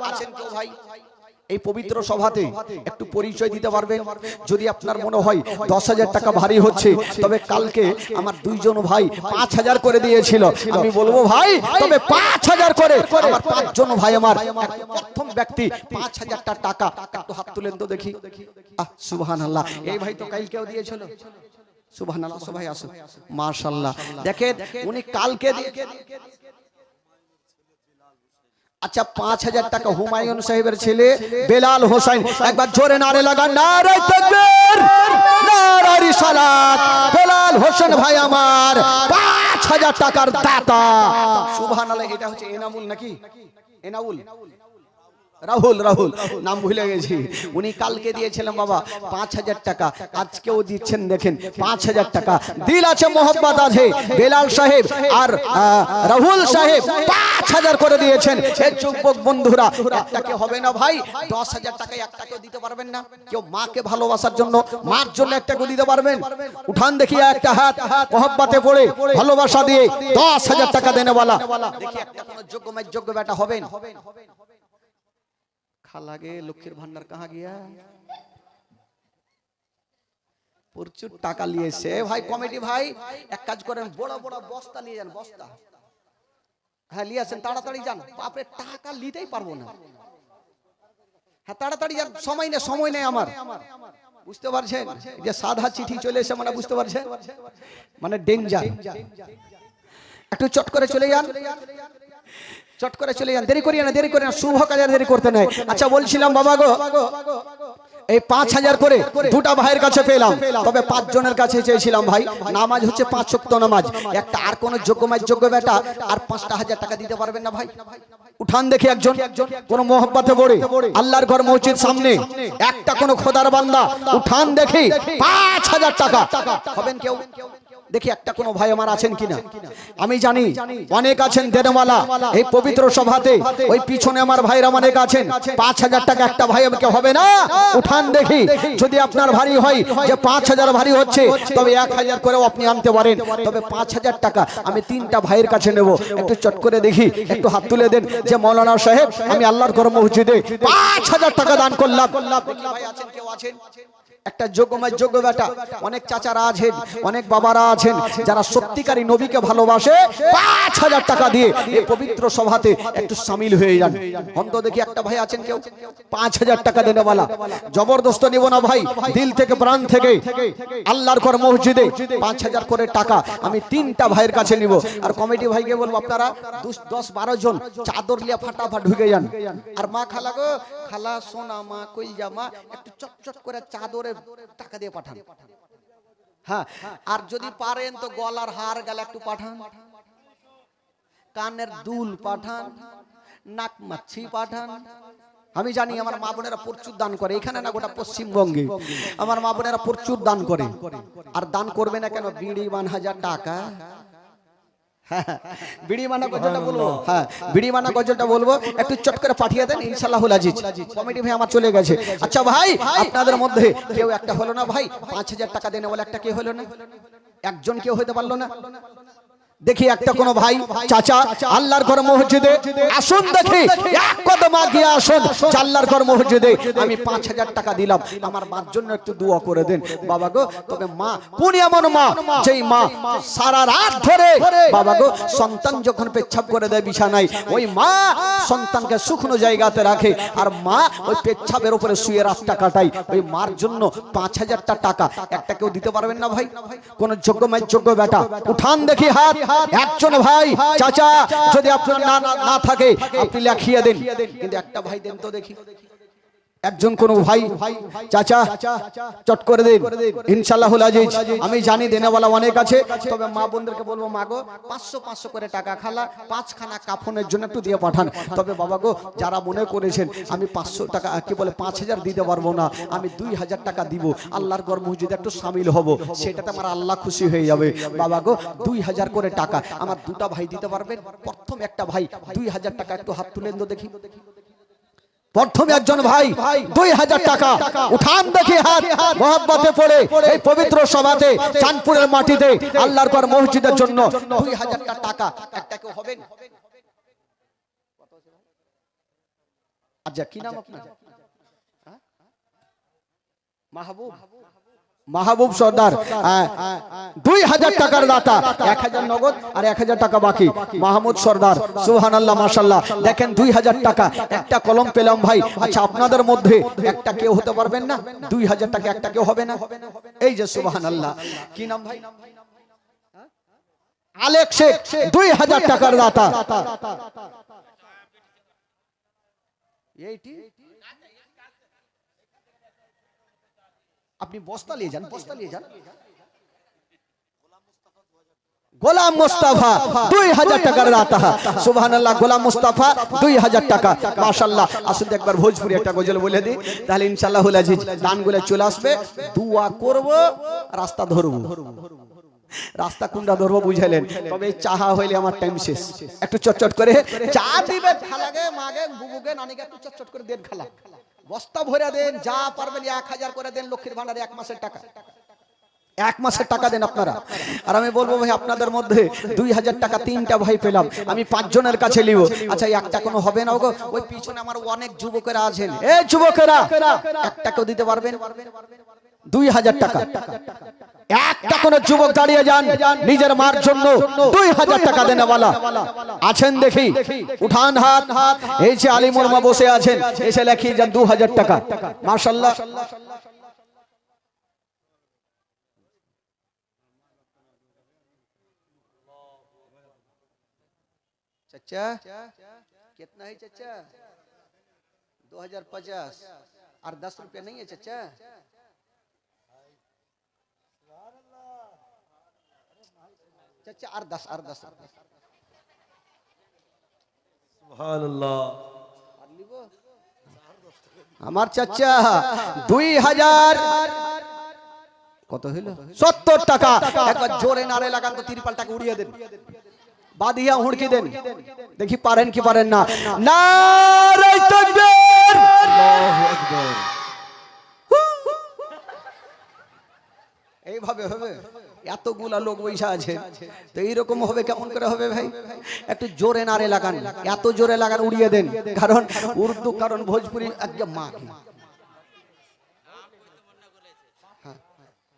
S1: আছেন কেউ ভাই? এই পবিত্র সভাতে একটু পরিচয় দিতে পারবেন? যদি আপনার মনে হয় 10,000 টাকা ভারী হচ্ছে, তবে কালকে আমার দুইজন ভাই 5,000 করে দিয়েছিল, আমি বলবো ভাই তবে 5,000 করে আমার 5 জন ভাই আমার প্রথম ব্যক্তি 5,000 টাকা একটু হাত তুলেন তো দেখি। সুবহানাল্লাহ, এই ভাই তো কালকেও দিয়েছিল। সুবহানাল্লাহ, সবাই আসুন মাশাআল্লাহ। দেখেন উনি কালকে আচ্ছা 5,000 টাকা হুমায়ুন সাহেবের ছেলে বেলাল হোসেন, একবার জোরে নারে লাগা নারে তাকবীর নারে রিসালাত। বেলাল হোসেন ভাই আমার 5,000 টাকার দাতা, সুবহানাল্লাহ। এটা হচ্ছে এনামুল নাকি? এনাউল রাহুল নাম ভুলে গেছি। উনি কালকে দিয়েছিলেন বাবা 5,000 টাকা, আজকেও দিচ্ছেন দেখেন 5,000 টাকা। দিল আছে মোহব্বত আছে। বেলাল সাহেব আর রাহুল সাহেব 5,000 করে দিয়েছেন। এই যুবক বন্ধুরা একটাকে হবে না ভাই 10,000 টাকায় একটাকেও দিতে পারবেন না? কেউ মাকে ভালোবাসার জন্য মার জন্য একটাকেও দিতে পারবেন? উঠান দেখি একটা হাত মোহব্বতে পড়ে ভালোবাসা দিয়ে 10,000 টাকা দেনে वाला দেখি একটা কোন যোগ্য মাই যোগ্য বেটা হবেন? লাগে লক্ষ্মীর ভান্ডার কাহা গিয়া প্রচুর টাকা নিয়েছে ভাই। কমিটি ভাই এক কাজ করেন, বড় বড় বস্তা নিয়ে যান, বস্তা। হ্যাঁ নিয়ে আসেন, তাড়াতাড়ি যান, বাপরে টাকা নিতেই পারবো না। হ্যাঁ তাড়াতাড়ি যান, সময় নেই আমার, বুঝতে পারছেন? যে সাদা চিঠি চলে এসে মানে বুঝতে পারছেন, মানে ডেঞ্জার। একটু চট করে চলে যান, চট করে চলে যান, দেরি করিয়ে না, শুভ কাজে দেরি করতে নাই। আচ্ছা বলছিলাম বাবা গো
S2: এই 5000 করে দুটা ভাইয়ের কাছে পেলাম, তবে 5 জনের কাছে চেয়েছিলাম ভাই। নামাজ হচ্ছে 5 ওয়াক্ত নামাজ, একটা আর কোন যোগ্য বেটা আর 5,000 টাকা দিতে পারবেন না ভাই? উঠান দেখি একজন, কোন মোহব্বতে পড়ে আল্লাহর ঘর মসজিদ সামনে একটা কোন খোদার বান্দা, উঠান দেখি 5,000 টাকা হবেন কেউ? দেখি একটা কোন ভাই আমার আছেন কিনা। আমি জানি অনেক আছেন দেনওয়ালা এই পবিত্র সভাতে, ওই পিছনে আমার ভাইরা অনেক আছেন। 5,000 টাকা একটা ভাই আমাকে হবে না? উঠান দেখি। যদি আপনার ভারী হয় যে 5,000 ভারী হচ্ছে, তবে 1,000 করেও আপনি আনতে পারেন। তবে 5,000 টাকা আমি 3টা ভাইয়ের কাছে নেব। একটু চট করে দেখি, একটু হাত তুলে দেন যে মৌলানা সাহেব আমি আল্লাহর ঘর মসজিদে 5,000 টাকা দান করলাম। দেখি ভাই আছেন, কেউ আছেন? একটা যোগ্য বেটা, অনেক চাচারা আছেন, অনেক বাবারা আছেন যারা সত্যিকারী নবীকে ভালোবাসে। 5,000 টাকা দিয়ে এই পবিত্র সভাতে একটু শামিল হয়ে যান। অন্ত দেখি একটা ভাই আছেন কেউ? 5,000 টাকা দেনেওয়ালা। জবরদস্ত নিব না ভাই, দিল থেকে প্রাণ থেকে আল্লাহর ঘর মসজিদে 5,000 করে টাকা আমি 3টা ভাইয়ের কাছে নিব। আর কমিটি ভাইকে বলবো আপনারা 10-12 জন চাদর লিয়া ফাটাফাট ঢুকে যান। আর মা খালা গো, খালা সোনা মা কই জামা, একটু চটচট করে চাদরে টাকা দিয়ে পাঠান। হ্যাঁ, আর যদি পারেন তো গলার হার গেলে একটু পাঠান, কানের দুল পাঠান, নাক মাছি পাঠান। আমি জানি আমার মা বোনেরা প্রচুর দান করে, এখানে না গোটা পশ্চিমবঙ্গে আমার মা বোনেরা প্রচুর দান করে। আর দান করবে না কেন? বিড়ি 1,000 টাকা। বিড়ি মানা গজলটা বলবো, হ্যাঁ বিড়ি মানা গজলটা বলবো, একটু চট করে পাঠিয়ে দেন, ইনশাআল্লাহুল আজিজ। কমিটি ভাই আমার চলে গেছে। আচ্ছা ভাই, আপনাদের মধ্যে কেউ একটা হলো না ভাই? 5,000 টাকা দেনে বলে একটা কেউ হলো না? একজন কেউ হতে পারলো না? দেখি একটা কোন ভাই চাচা আল্লাহর ঘর মসজিদে আসুন, দেখি এক কদম আগিয়ে আসুন। আল্লাহর ঘর মসজিদে আমি 5,000 টাকা দিলাম, আমার মার জন্য একটু দোয়া করে দেন বাবা গো। তবে মা কোন এমন মা, যেই মা সারা রাত ধরে বাবা গো সন্তান যখন পেচ্ছাপ করে দেয় বিছানায়, ওই মা সন্তানকে শুকনো জায়গাতে রাখে, আর মা ওই পেচ্ছাপের উপরে শুয়ে রাতটা কাটায়। ওই মার জন্য 5,000 টাকা একটা কেউ দিতে পারবেন না ভাই? কোন যোগ্য বেটা উঠান দেখি হাত। একজন ভাই চাচা যদি আপনার না থাকে আপনি লিখিয়ে দেন, কিন্তু একটা ভাই দেন তো দেখি। একজন কোন ভাই চাচা চট করে দেন, ইনশাআল্লাহুল আজিজ। আমি জানি দেনেওয়ালা অনেক আছে, তবে মা বোনদেরকে বলবো মা গো 500 করে টাকা খালা 5খানা কাফনের জন্য একটু দিয়ে পাঠান। তবে বাবা গো যারা মনে করেছেন আমি 500 টাকা কি বলে 5,000 দিতে পারবো না, আমি 2,000 টাকা দিব, আল্লাহর ঘর মসজিদে একটু শামিল হব, সেটাতে আমার আল্লাহ খুশি হয়ে যাবে। বাবা গো 2,000 করে টাকা আমার 2টা ভাই দিতে পারবেন? প্রথম একটা ভাই 2,000 টাকা একটু হাত তুলেন তো দেখি। প্রথমে একজন ভাই 2,000 টাকা উঠান দেখি হাত, মোহাব্বতে পড়ে এই পবিত্র সভাতে চাঁদপুরের মাটিতে আল্লাহর ঘর মসজিদের জন্য 2,000 টাকা একটা কেউ হবেন? আচ্ছা কি নাম আপনার? মাহবুব সর্দার। 2,000 টাকার দাতা, 1,000 নগদ আর 1,000 টাকা বাকি। মাহমুদ সর্দার, সুবহানাল্লাহ মাশাআল্লাহ। দেখেন 2,000 টাকা একটা কলম পেলাম ভাই। আচ্ছা আপনাদের মধ্যে একটা কেউ হতে পারবেন না? 2,000 টাকা একটা কেউ হবে না? এই যে সুবহানাল্লাহ, কি নাম ভাই? আলেক শেখ, 2,000 টাকার দাতা। এইটি আপনি বস্তা নিয়ে যান, বস্তা নিয়ে যান। গোলাম মুস্তাফা 2,000 টাকার দাতা। সুবহানাল্লাহ, গোলাম মুস্তাফা 2,000 টাকা। মাশাআল্লাহ। আসলে একবার ভোজপুরি একটা গজল বলে দিই, তাহলে ইনশাআল্লাহুল আজিজ দানগুলো চলে আসবে। দোয়া করব, রাস্তা ধরব। রাস্তা কোনটা ধরবো বুঝাইলেন? তবে চাহা হইলে আমার টাইম শেষ। একটু চটচট করে চা দিবে, খালাগে মাগে বুবুকে নানিকে একটু চটচট করে দেন, খালা বস্তা ভরে দেন, যা পারবেন 1,000 করে দেন, লক্ষ্মীর ভান্ডারে 1 মাসের টাকা, 1 মাসের টাকা দেন আপনারা। আর আমি বলবো ভাই আপনাদের মধ্যে 2,000 টাকা 3টা ভাই পেলাম, আমি 5 জনের কাছে নিব। আচ্ছা একটা কোনো হবে না গো? ওই পিছনে আমার অনেক যুবকেরা আছেন, এই যুবকেরা একটা কেউ দিতে পারবেন? 2,000 টাকা একটা কোন যুবক দাঁড়িয়ে যান নিজের মার জন্য 2,000 টাকা দেনেওয়ালা আছেন দেখি, উঠান হাত। এই যে আলিমুল মা বসে আছেন, এসে লিখিয়ে যান 2,000 টাকা। মাশাআল্লাহ। चाचा कितना है चाचा? 2,050।
S1: और 10 रुपया नहीं है चाचा? चाचा और 10
S3: সুবহানাল্লাহ।
S1: আমার চাচা 2000 কত হইল 70 টাকা। একবার জোরে নারে লাগান তো তিরপালটাকে উড়িয়ে দেন, বাদিয়া হুড়কি দেন, দেখি পারেন কি পারেন না। নারে তাকবীর,
S3: আল্লাহু আকবার।
S1: এইভাবে হবে? এতগুলা লোক বৈশা আছে তো এইরকম হবে, কেমন করে হবে ভাই? একটু জোরে নারে লাগান, এত জোরে লাগান উড়িয়ে দেন, কারণ উর্দু কারণ ভোজপুরি একদম মা কি হ্যাঁ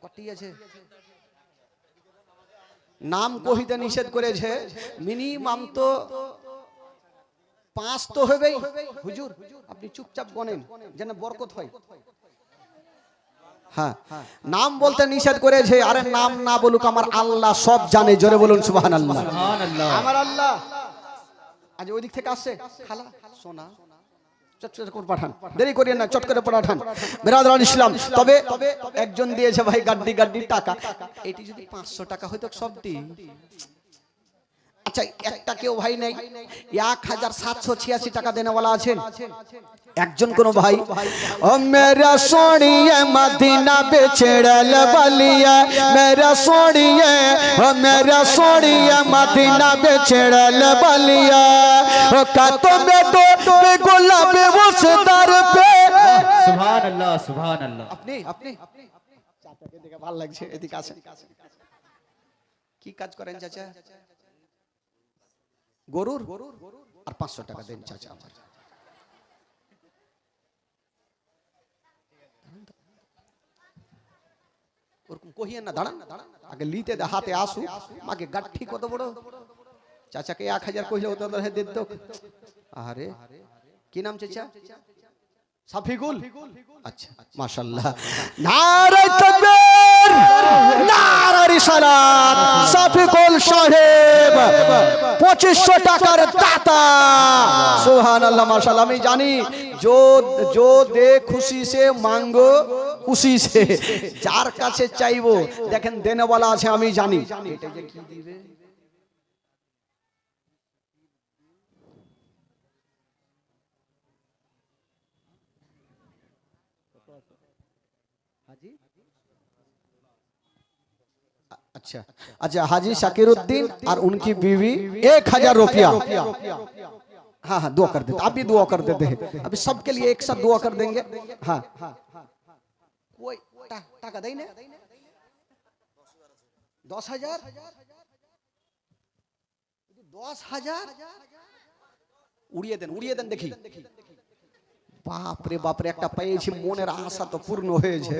S1: কটি আছে নাম কহিতে নিষেধ করেছে, মিনিমাম তো 5 তো হবেই। হুজুর আপনি চুপচাপ গনেন যেন বরকত হয়। হ্যাঁ নাম বলতে নিষেধ করেছে, আরে নাম না বলুক, আমার আল্লাহ সব জানে, জোরে বলুন সুবহানাল্লাহ।
S3: সুবহানাল্লাহ।
S1: আমার আল্লাহ আজ ওই দিক থেকে আসছে, খালা সোনা চট চট করে পাঠান, দেরি করিয়েন না, চট করে পাঠান বিরাদরান ইসলাম। তবে একজন দিয়েছে ভাই গাড্ডি গাড্ডি টাকা, এটি যদি 500 টাকা হইতো সবটি। আচ্ছা একটা কেউ ভাই নেই 1786 টাকা দেনেওয়ালা আছেন? একজন কোন ভাই?
S2: ओ मेरा सोनिए मदीना बेचड़ल बलिया, मेरा सोनिए, ओ मेरा सोनिए मदीना बेचड़ल बलिया, ओ कातो में दो गुलाब उस दर पे।
S3: সুবহানাল্লাহ সুবহানাল্লাহ।
S1: আপনি চাচাকে দেখে ভালো লাগছে, এদিকে আসেন। কি কাজ করেন চাচা? গরুর আর 500 টাকা দেন চাচা আমার। ওরকম কহিয়েন না, দাঁড়ান আগে লিতে দে, হাতে আসু মাকে গাঠি কত বড়। চাচাকে 1000 কইলে ওটা দে তো। আরে কি নাম চাচা? সাফিকুল। আচ্ছা মাশাআল্লাহ।
S2: नारे तकबीर, नारे रिसालात, साफिकुल साहेब 2500 টাকার দাতা।
S1: सुभान अल्लाह माशाल्लाह। আমি জানি जो दे खुशी से मांगो खुशी से, যার কাছে চাইবো দেখেন দেনেওয়ালা আছে, আমি জানি। এটা যে কি দিবে अच्छा अच्छा हाजी शाकिरुद्दीन और उनकी बीवी 1000 रुपया। हाँ हाँ दुआ कर देते, आप भी दुआ कर देते हैं, अभी सबके लिए एक साथ दुआ कर देंगे। हाँ कोई टाका दें 10,000 10,000 উড়িয়ে দেন দেখি। বাপরে বাপরে একটা পেয়েছি, মনের আশা তো পূর্ণ হয়েছে।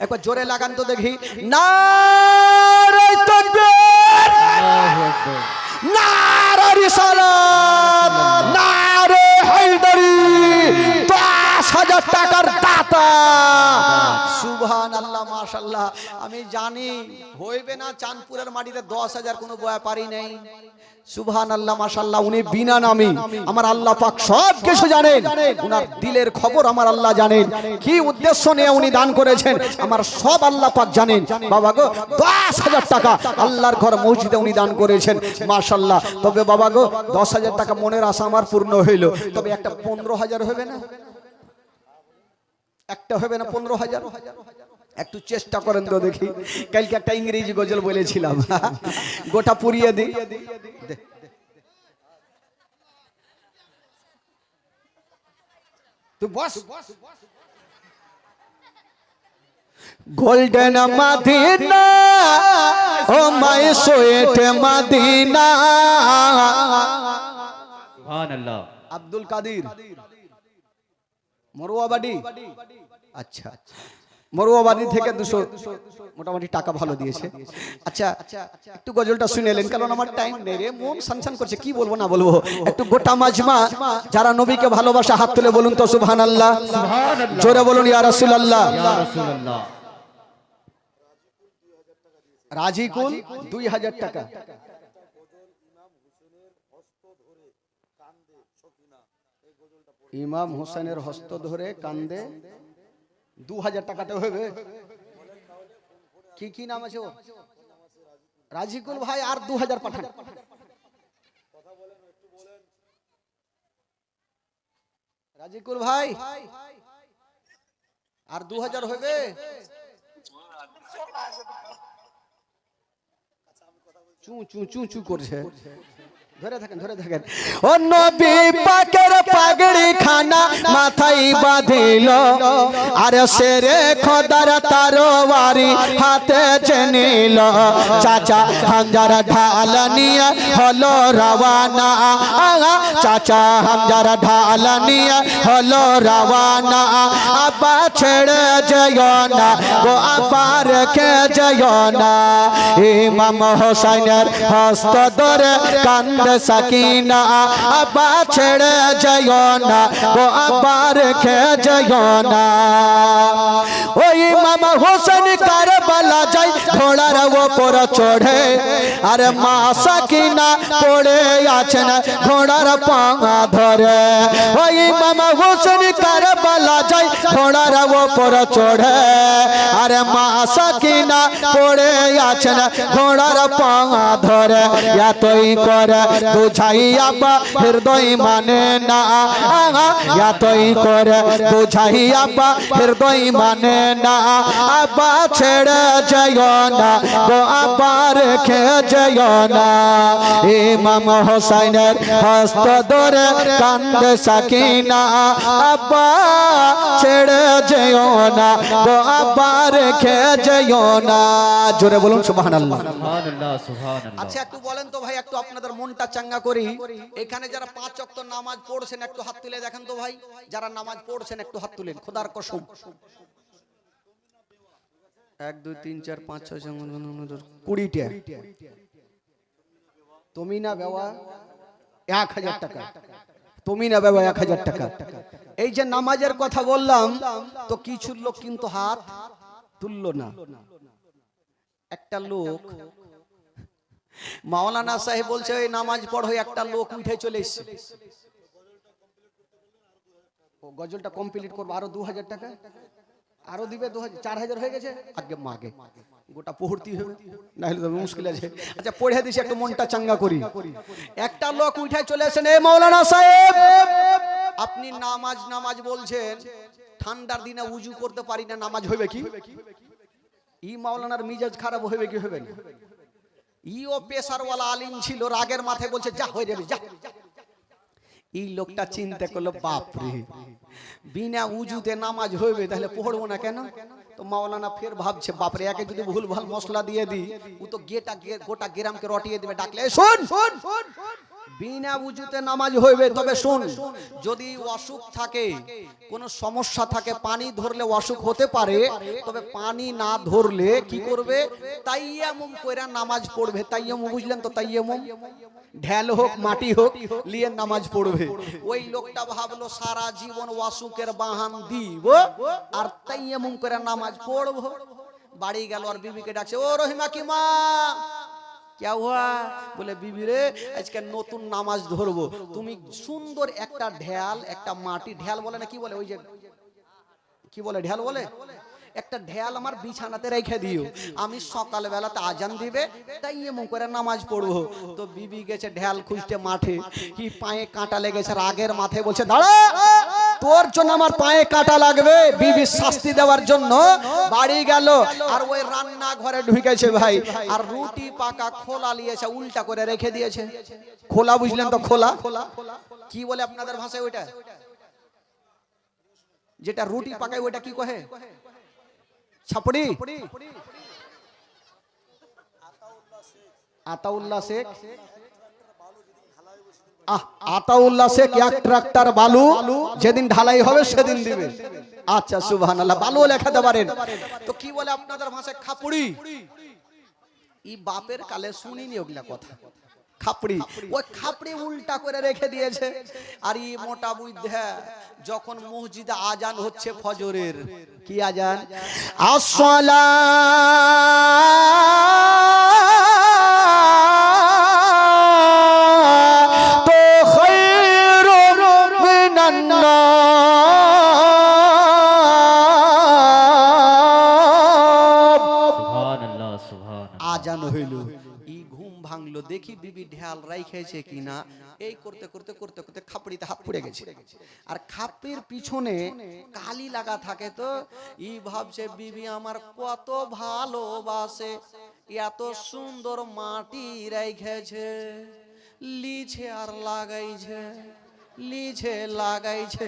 S1: একবার জোরে লাগান তো দেখি। নারে তাকবীর,
S3: আল্লাহু আকবার।
S2: नारे रिसालात, नारे हैदरी 10,000 টাকার দাতা।
S1: সুবহানাল্লাহ মাশাআল্লাহ। আমি জানি হইবে না, চাঁদপুরের মাটিতে 10,000 কোনো বয়া পারি নাই। সুবহানাল্লাহ মাশাআল্লাহ। উনি বিনা নামী, আমার আল্লাহ পাক সব কিছু জানেন, উনার দিলের খবর আমার আল্লাহ জানেন, কি উদ্দেশ্য নিয়ে উনি দান করেছেন আমার সব আল্লাহ পাক জানেন। বাবা গো 10,000 টাকা আল্লাহর ঘর মসজিদে উনি দান করেছেন মাশাআল্লাহ। তবে বাবা গো 10,000 টাকা মনের আশা আমার পূর্ণ হইল, তবে একটা 15,000 হবে না? একটা হবে না 15,000? একটু চেষ্টা করেন তো দেখি। কালকে একটা ইংরেজি গজল বলেছিলাম, গোটা পুরিয়ে দিই। তুই বস।
S2: Golden Madina oh my sweet Madina.
S3: সুবহানাল্লাহ।
S1: আব্দুল কাদির মরুয়াবাড়ি। আচ্ছা মরুয়াবাড়ি থেকে 200 মোটামুটি টাকা ভালো দিয়েছে। আচ্ছা একটু গজলটা শুনে এলেন, কারণ আমার টাইম নেই রে, মন সানসান করছে, কি বলবো না বলবো। একটু গোটা মাজমা যারা নবীকে ভালোবাসা হাত তুলে বলুন তো সুবহানাল্লাহ।
S3: সুবহানাল্লাহ।
S2: জোরে বলুন ইয়া রাসূলুল্লাহ।
S3: ইয়া রাসূলুল্লাহ।
S1: রাজিকুল 2000 টাকা। ইমাম হোসেনের হস্ত ধরে কান্দে 2000 টাকাতে হবে। কি কি নাম আছে ও? রাজিকুল ভাই আর 2000 পাঠান। রাজিকুল ভাই আর 2000 হবে। চু চু চু চু করছে। ধরে থাকেন ধরে থাকেন।
S2: ও নবী পাকের পাগড়ি খানা মাথায় বাঁধিল, আর শেরে খোদার তারওয়ারি হাতে চেনিল। চাচা হামজার ঢাল নিয়ে হলো রওয়ানা, চাচা হামজার ঢাল নিয়ে হলো রওয়ানা। আব্বা ছেড়ে যেও না গো, আব্বা রেখে যেও না। ইমাম হোসেনের হস্ত ধরে কান্দে সাকিনা, আব্বা ছেড়ে যেও না গো, আব্বা রেখে যেও না। ওই ইমাম হোসেন কারবালা যাই ঘোড়ার ওপর চড়ে, আর মা সাকিনা পড়ে আছেন ঘোড়ার পাঙা ধরে। ওই ইমাম হোসেন কারবালা যাই ঘোড়ার ওপর চড়ে, আর মা সাকিনা পড়ে আছেন ঘোড়ার পাঙা ধরে। এতই করে বুঝাই আব্বা হৃদয় মানে না, এতই করে বুঝাই আব্বা হৃদয় মানে না। আব্বা ছেড়ে যেও না গো, আব্বা রেখে যেও না। ইমাম হোসেনের হস্ত ধরে কান্দে সাকিনা, আব্বা ছেড়ে যেও না গো, আব্বা রেখে যেও না। জোরে বলুন সুবহানাল্লাহ।
S3: সুবহানাল্লাহ সুবহানাল্লাহ।
S1: আচ্ছা একটু বলেন তো ভাই, একটু আপনাদের মনটা চাঙ্গা করি। এখানে যারা 5 ওয়াক্ত নামাজ পড়ছেন একটু হাত তুলে দেখেন তো ভাই। যারা নামাজ পড়ছেন একটু হাত তুলেন, খোদার কসম। 1 2 3 4 5 6 7 8 20টা। তুমি না বেওয়া 1000 টাকা, তুমি না বেওয়া 1000 টাকা। এই যে নামাজের কথা বললাম, তো কিছু লোক কিন্তু হাত তুললো না। একটা লোক, মাওলানা সাহেব বলছে ওই নামাজ পড়ো, একটা লোক উঠে চলে এসেছে। ও গজলটা কমপ্লিট করবো, আরো 2000 টাকা আরো দিবে। 2000 4000 হয়ে গেছে। আগে মাগে গোটা পড়তি হবে, না হলে তো মুশকিল আছে। আচ্ছা পড়ে দিছি, একটু মনটা চাঙ্গা করি। একটা লোক উঠে চলে এসেছেন, এই মাওলানা সাহেব আপনি নামাজ নামাজ বলছেন, ঠান্ডার দিনে উজু করতে পারি না, নামাজ হবে কি? ই মাওলানার মিজাজ খারাপ হবে কি হবে না? ইও পেশারওয়ালা আলিম ছিল, রাগের মাথায় বলছে যা হয়ে যাবে যা। এই লোকটা চিন্তা করলো, বাপ রে, বিনা উজুতে নামাজ হইবে, তাহলে পড়বো না কেন? তো মাওলানা ফের ভাবছে, বাপরে একে যদি ভুল ভাল মশলা দিয়ে দিই, ও তো গোটা গ্রামকে রটিয়ে দিবে। ডাকলে শোন শোন শোন, বিনা উজুতে নামাজ হইবে, তবে শুন, যদি অসুখ থাকে, কোনো সমস্যা থাকে, পানি ধরলে অসুখ হতে পারে, তবে পানি না ধরলে কি করবে? তাইয়ামুম কইরা নামাজ পড়বে। তাইয়ামুম বুঝলেন তো? তাইয়ামুম ঢেল হোক মাটি হোক লিয়ে নামাজ পড়বে। ওই লোকটা ভাবলো সারা জীবন অসুখের বাহান দিব আর তাইয়ামুম করে নামাজ পড়বো। বাড়ি গেল আর বিবিকে ডাকছে, ও রহিমা কি মা, क्या हुआ? बोले बीबी रे आज के नतून नामाज धरबो, तुमी सुंदर একটা ঢেল, একটা মাটি ঢেল বলে না কি বলে, ওই যে কি বলে ঢেল বলে, একটা ঢেল আমার বিছানাতে রেখে দিও, আমি সকাল বেলাতে আজান দিবে তাই এমন করে নামাজ পড়বো। তো বিবি গেছে ঢেল খুঁজতে মাঠে, কি পায়ে কাঁটা লেগেছে, রাগের মাথায় বলছে দাঁড়া, তোর জন্য আমার পায়ে কাঁটা লাগবে। বিবি শাস্তি দেওয়ার জন্য বাড়ি গেল আর ওই রান্না ঘরে ঢুকেছে ভাই, আর রুটি পাকা খোলা নিয়েছে, উল্টা করে রেখে দিয়েছে। খোলা বুঝলেন তো? খোলা কি বলে আপনাদের ভাষায়? ওইটা যেটা রুটি পাকায় ওইটা কি কহে? ছাপড়ি। আতাউল্লাহ শেখ, আতাউল্লাহ শেখ এক ট্রাক্টর বালু যেদিন ঢালাই হবে সেদিন দিবে। আচ্ছা সুবহানাল্লাহ, বালু লেখাতে পারেন। তো কি বলে আপনাদের ভাষায়? খাপুড়ি। ই বাপের কালে শুনিনি ওগুলা কথা, খাপড়ি। ওই খাপড়ি উল্টা করে রেখে দিয়েছে। আর এই মোটা বুদ্ধা যখন মসজিদে আজান হচ্ছে ফজরের, কি আজান?
S2: আসসালাতু খায়রুম মিনান নাওম,
S1: আজান হইল, ই ঘুম ভাঙলো, দেখি বিবি ঢাল রাইখেছে কিনা। এই করতে করতে করতে করতে খাপড়িতে হাত পড়ে গেছে, আর খাপের পিছনে কালি লাগা থাকে। তো ই ভাবছে বিবি আমার কত ভালোবাসে, এত সুন্দর মাটি রাইখেছে, লিছে আর লাগাইছে, লিছে লাগাইছে,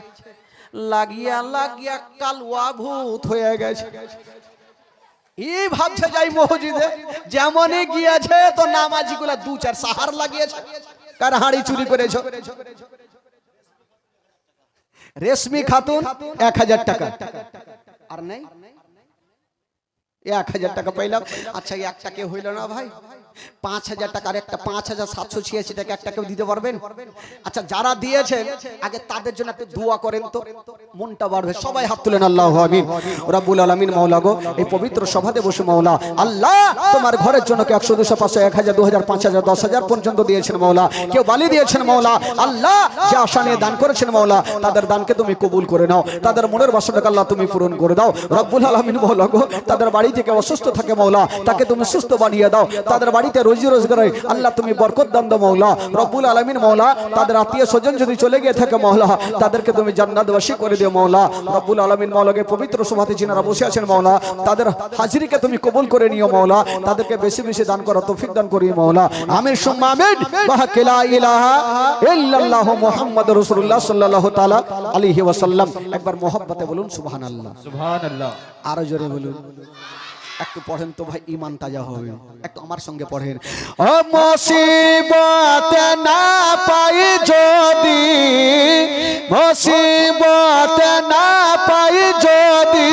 S1: লাগিয়া লাগিয়া কালুয়া ভূত হয়ে গেছে। এই ভাবছে যাই মসজিদে, যেমনই গিয়েছে তো নামাজি গুলা 2-4 সাহার লাগিয়েছে, কার হাড়ি চুরি করেছো। রেশমি খাতুন 1000 টাকা, আর নাই 1000 টাকা পাইলাম। আচ্ছা একটা কেউ হইল না ভাই, 5000 টাকার একটা 5786 টাকা একটা কেউ দিতে পারবেন? আচ্ছা যারা দিয়েছেন আগে তাদের জন্য একটু দোয়া করেন তো, মনটা বাড়বে। সবাই হাত তুলেন, আল্লাহু আমিন। রব্বুল আলামিন মাওলা গো, এই পবিত্র সভাতে বসে মাওলা আল্লাহ তোমার ঘরের জন্য কে 100 200 500 1000 2000 5000 10000 পর্যন্ত দিয়েছেন মাওলা, কেউ বালি দিয়েছেন মাওলা আল্লাহ, যে আশা নিয়ে দান করেছেন মাওলা তাদের দানকে তুমি কবুল করে নাও, তাদের মনের বাসনাকে আল্লাহ তুমি পূরণ করে দাও। রব্বুল আলামিন মাওলা গো, তাদের বাড়ি থেকে অসুস্থ থাকে মাওলা তাকে তুমি সুস্থ বানিয়ে দাও, তাদের বাড়িতে রোজি রোজগারে আল্লাহ তুমি বরকত দান দাও মাওলা। রব্বুল আলামিন মাওলা তাদের আত্মীয় স্বজন যদি চলে গিয়ে থাকে মাওলা তাদেরকে তুমি জান্নাতবাসী করে দিও মাওলা। রব্বুল আলামিন মাওলাকে পবিত্র সভাতে যিনারা বসে আছেন মাওলা তাদের হাজিরিকে তুমি কবুল করে নিও মাওলা, তাদেরকে বেশি বেশি দান করার তৌফিক দান করিও মাওলা। আমিন সুম্মা আমিন। বাহাক লা ইলাহা ইল্লাল্লাহু মুহাম্মাদুর রাসূলুল্লাহ সাল্লাল্লাহু তাআলা আলাইহি ওয়াসাল্লাম। একবার মোহাব্বতে বলুন সুবহানাল্লাহ,
S3: সুবহানাল্লাহ।
S1: আরো জোরে বলুন। একটু পড়েন তো ভাই, ঈমান তাজা হবে। একটু আমার সঙ্গে পড়েন।
S2: ও মুসিবত না পাই যদি, মুসিবত না পাই যদি,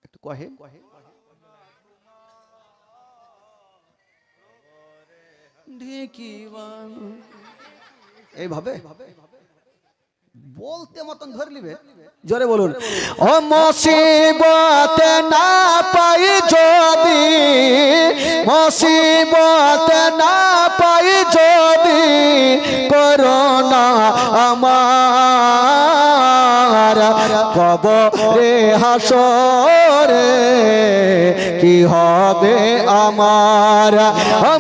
S1: একটু কহে ঢেকিবান এইভাবে বলতে মতন ধরে নিবে, জোরে বলুন।
S2: ও মুসিবত না পাই যদি, মুসিবত না পাই যদি, করোনা আমার কবরে হাসরে কি হবে আমার।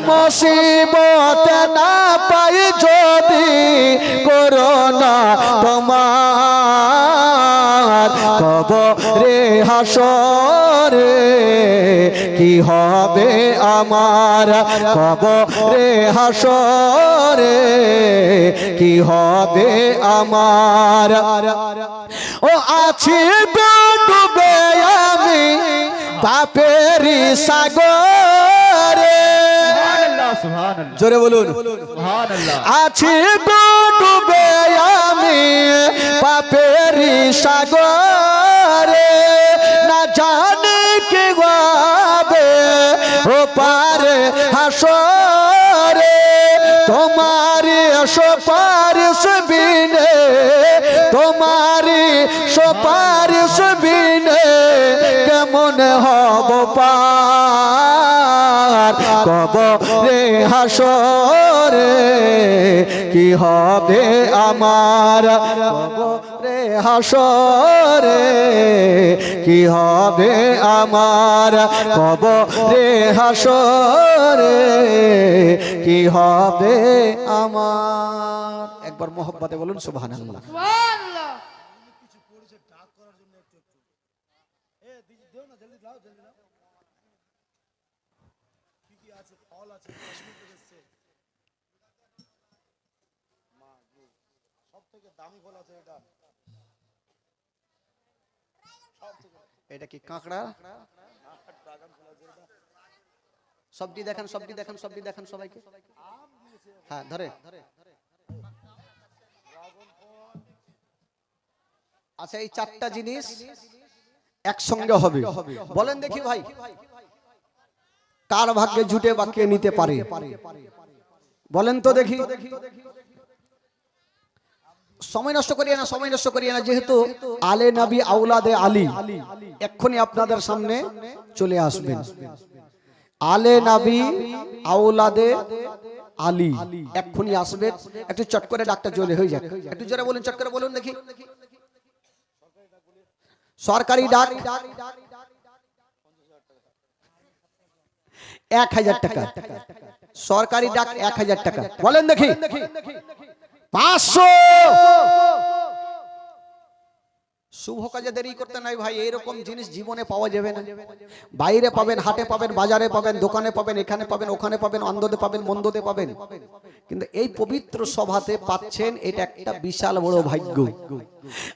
S2: মুসিবত না পাই যদি, করোনা তোমার কবরে হাসরে কি হবে আমার, কবরে হাসরে কি হবে আমার। ও আছি ডুবে আমি পাপেরি সাগরে,
S3: সুবহানাল্লাহ।
S2: জোরে বলুন।
S3: সুবহানাল্লাহ।
S2: আছি ডুবে আমি পাপেরি সাগরে, না জানি কি হবে ও পারে হাসরে, তোমারি সুপারিশ বিনে, তোমারি সুপারিশ বিনে কেমন হব পার, কবরে হাসরে কি হবে আমার, কবরে হাসরে কি হবে আমার, কবরে হাসরে কি হবে আমার।
S1: একবার মোহাব্বতে বলুন সুবহানাল্লাহ। এটা কি কাঁকড়া? সবজি দেখেন, সবজি দেখেন, সবজি দেখেন সবাইকে। হ্যাঁ ধরে। আচ্ছা এই 4টা জিনিস একসঙ্গে হবে, বলেন দেখি ভাই কার ভাগ্যে জুটে বাক্যে নিতে পারে, বলেন তো দেখি। সময় নষ্ট করিয়ে না, সময় নষ্ট করিয়ে না, যেহেতু আলে নবী আওলাদে আলী এক্ষুনি আপনাদের সামনে চলে আসবেন। আলে নবী আওলাদে আলী এক্ষুনি আসবে, একটু চট করে ডাক্তার জোরে হয়ে যাক, একটু জোরে বলুন, চট করে বলুন দেখি। সরকারি ডাক 1000 টাকা, সরকারি ডাক 1000 টাকা। বলেন দেখি
S2: 500,
S1: শুভ কাজে দেরি করতে নাই ভাই, এইরকম জিনিস জীবনে পাওয়া যাবে না। বাইরে পাবেন, হাটে পাবেন, বাজারে পাবেন, দোকানে পাবেন, এখানে পাবেন, ওখানে পাবেন, অন্ধতে পাবেন, মন্দতে পাবেন, কিন্তু এই পবিত্র সভাতে পাচ্ছেন, এটা একটা বিশাল বড় ভাগ্য।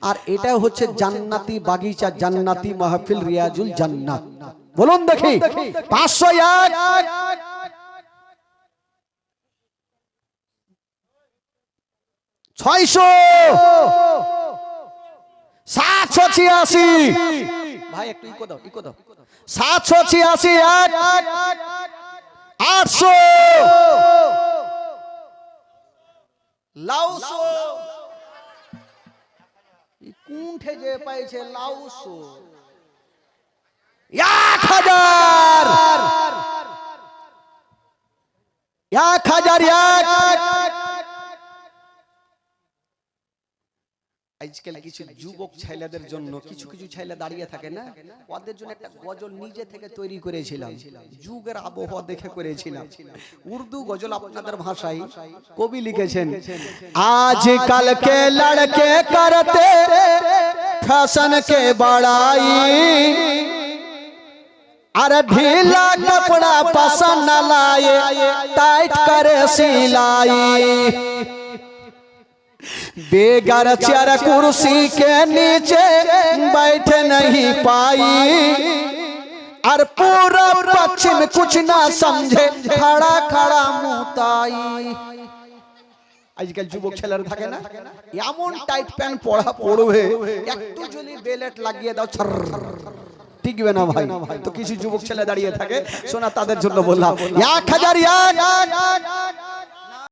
S1: আর এটা হচ্ছে জান্নাতি বাগিচা, জান্নাতি মাহফিল, রিয়াজুল জান্নাত।
S2: বলুন দেখি 501, 600, 786,
S1: ভাই একটু ইকো দাও, ইকো দাও।
S2: 786, 800,
S1: লাউসো কুণ্ঠে যে পাইছে লাউসো
S2: 1000, 1001,
S1: আজকাল কিছু যুবক ছেলেদের জন্য, কিছু কিছু ছেলে দাঁড়িয়ে থাকে না, ওদের জন্য একটা গজল নিজে থেকে তৈরি করেছিলাম, যুগের আবহাওয়া দেখে করেছিলাম। উর্দু গজল আপনাদের ভাষায় কবি লিখেছেন,
S2: आजकल के लड़के करते फैशन के बड़ाई, अरे ढीला कपड़ा पसंद न लाए, टाइट करे सिलाई, बेगर चेयर कुर्सी के नीचे बैठ नहीं पाई, और पूरा पश्चिम कुछ ना समझे, खड़ा खड़ा मुताई।
S1: আজকাল যুবক ছেলেরা থাকে না, এমন টাইট প্যান্ট পরা পড়বে, একটু যদি বেলেট লাগিয়ে দাও ছার টিকবে না ভাই। তো কিছু যুবক ছেলে দাঁড়িয়ে থাকে, শোনা তাদের জন্য বললাম
S2: 1001,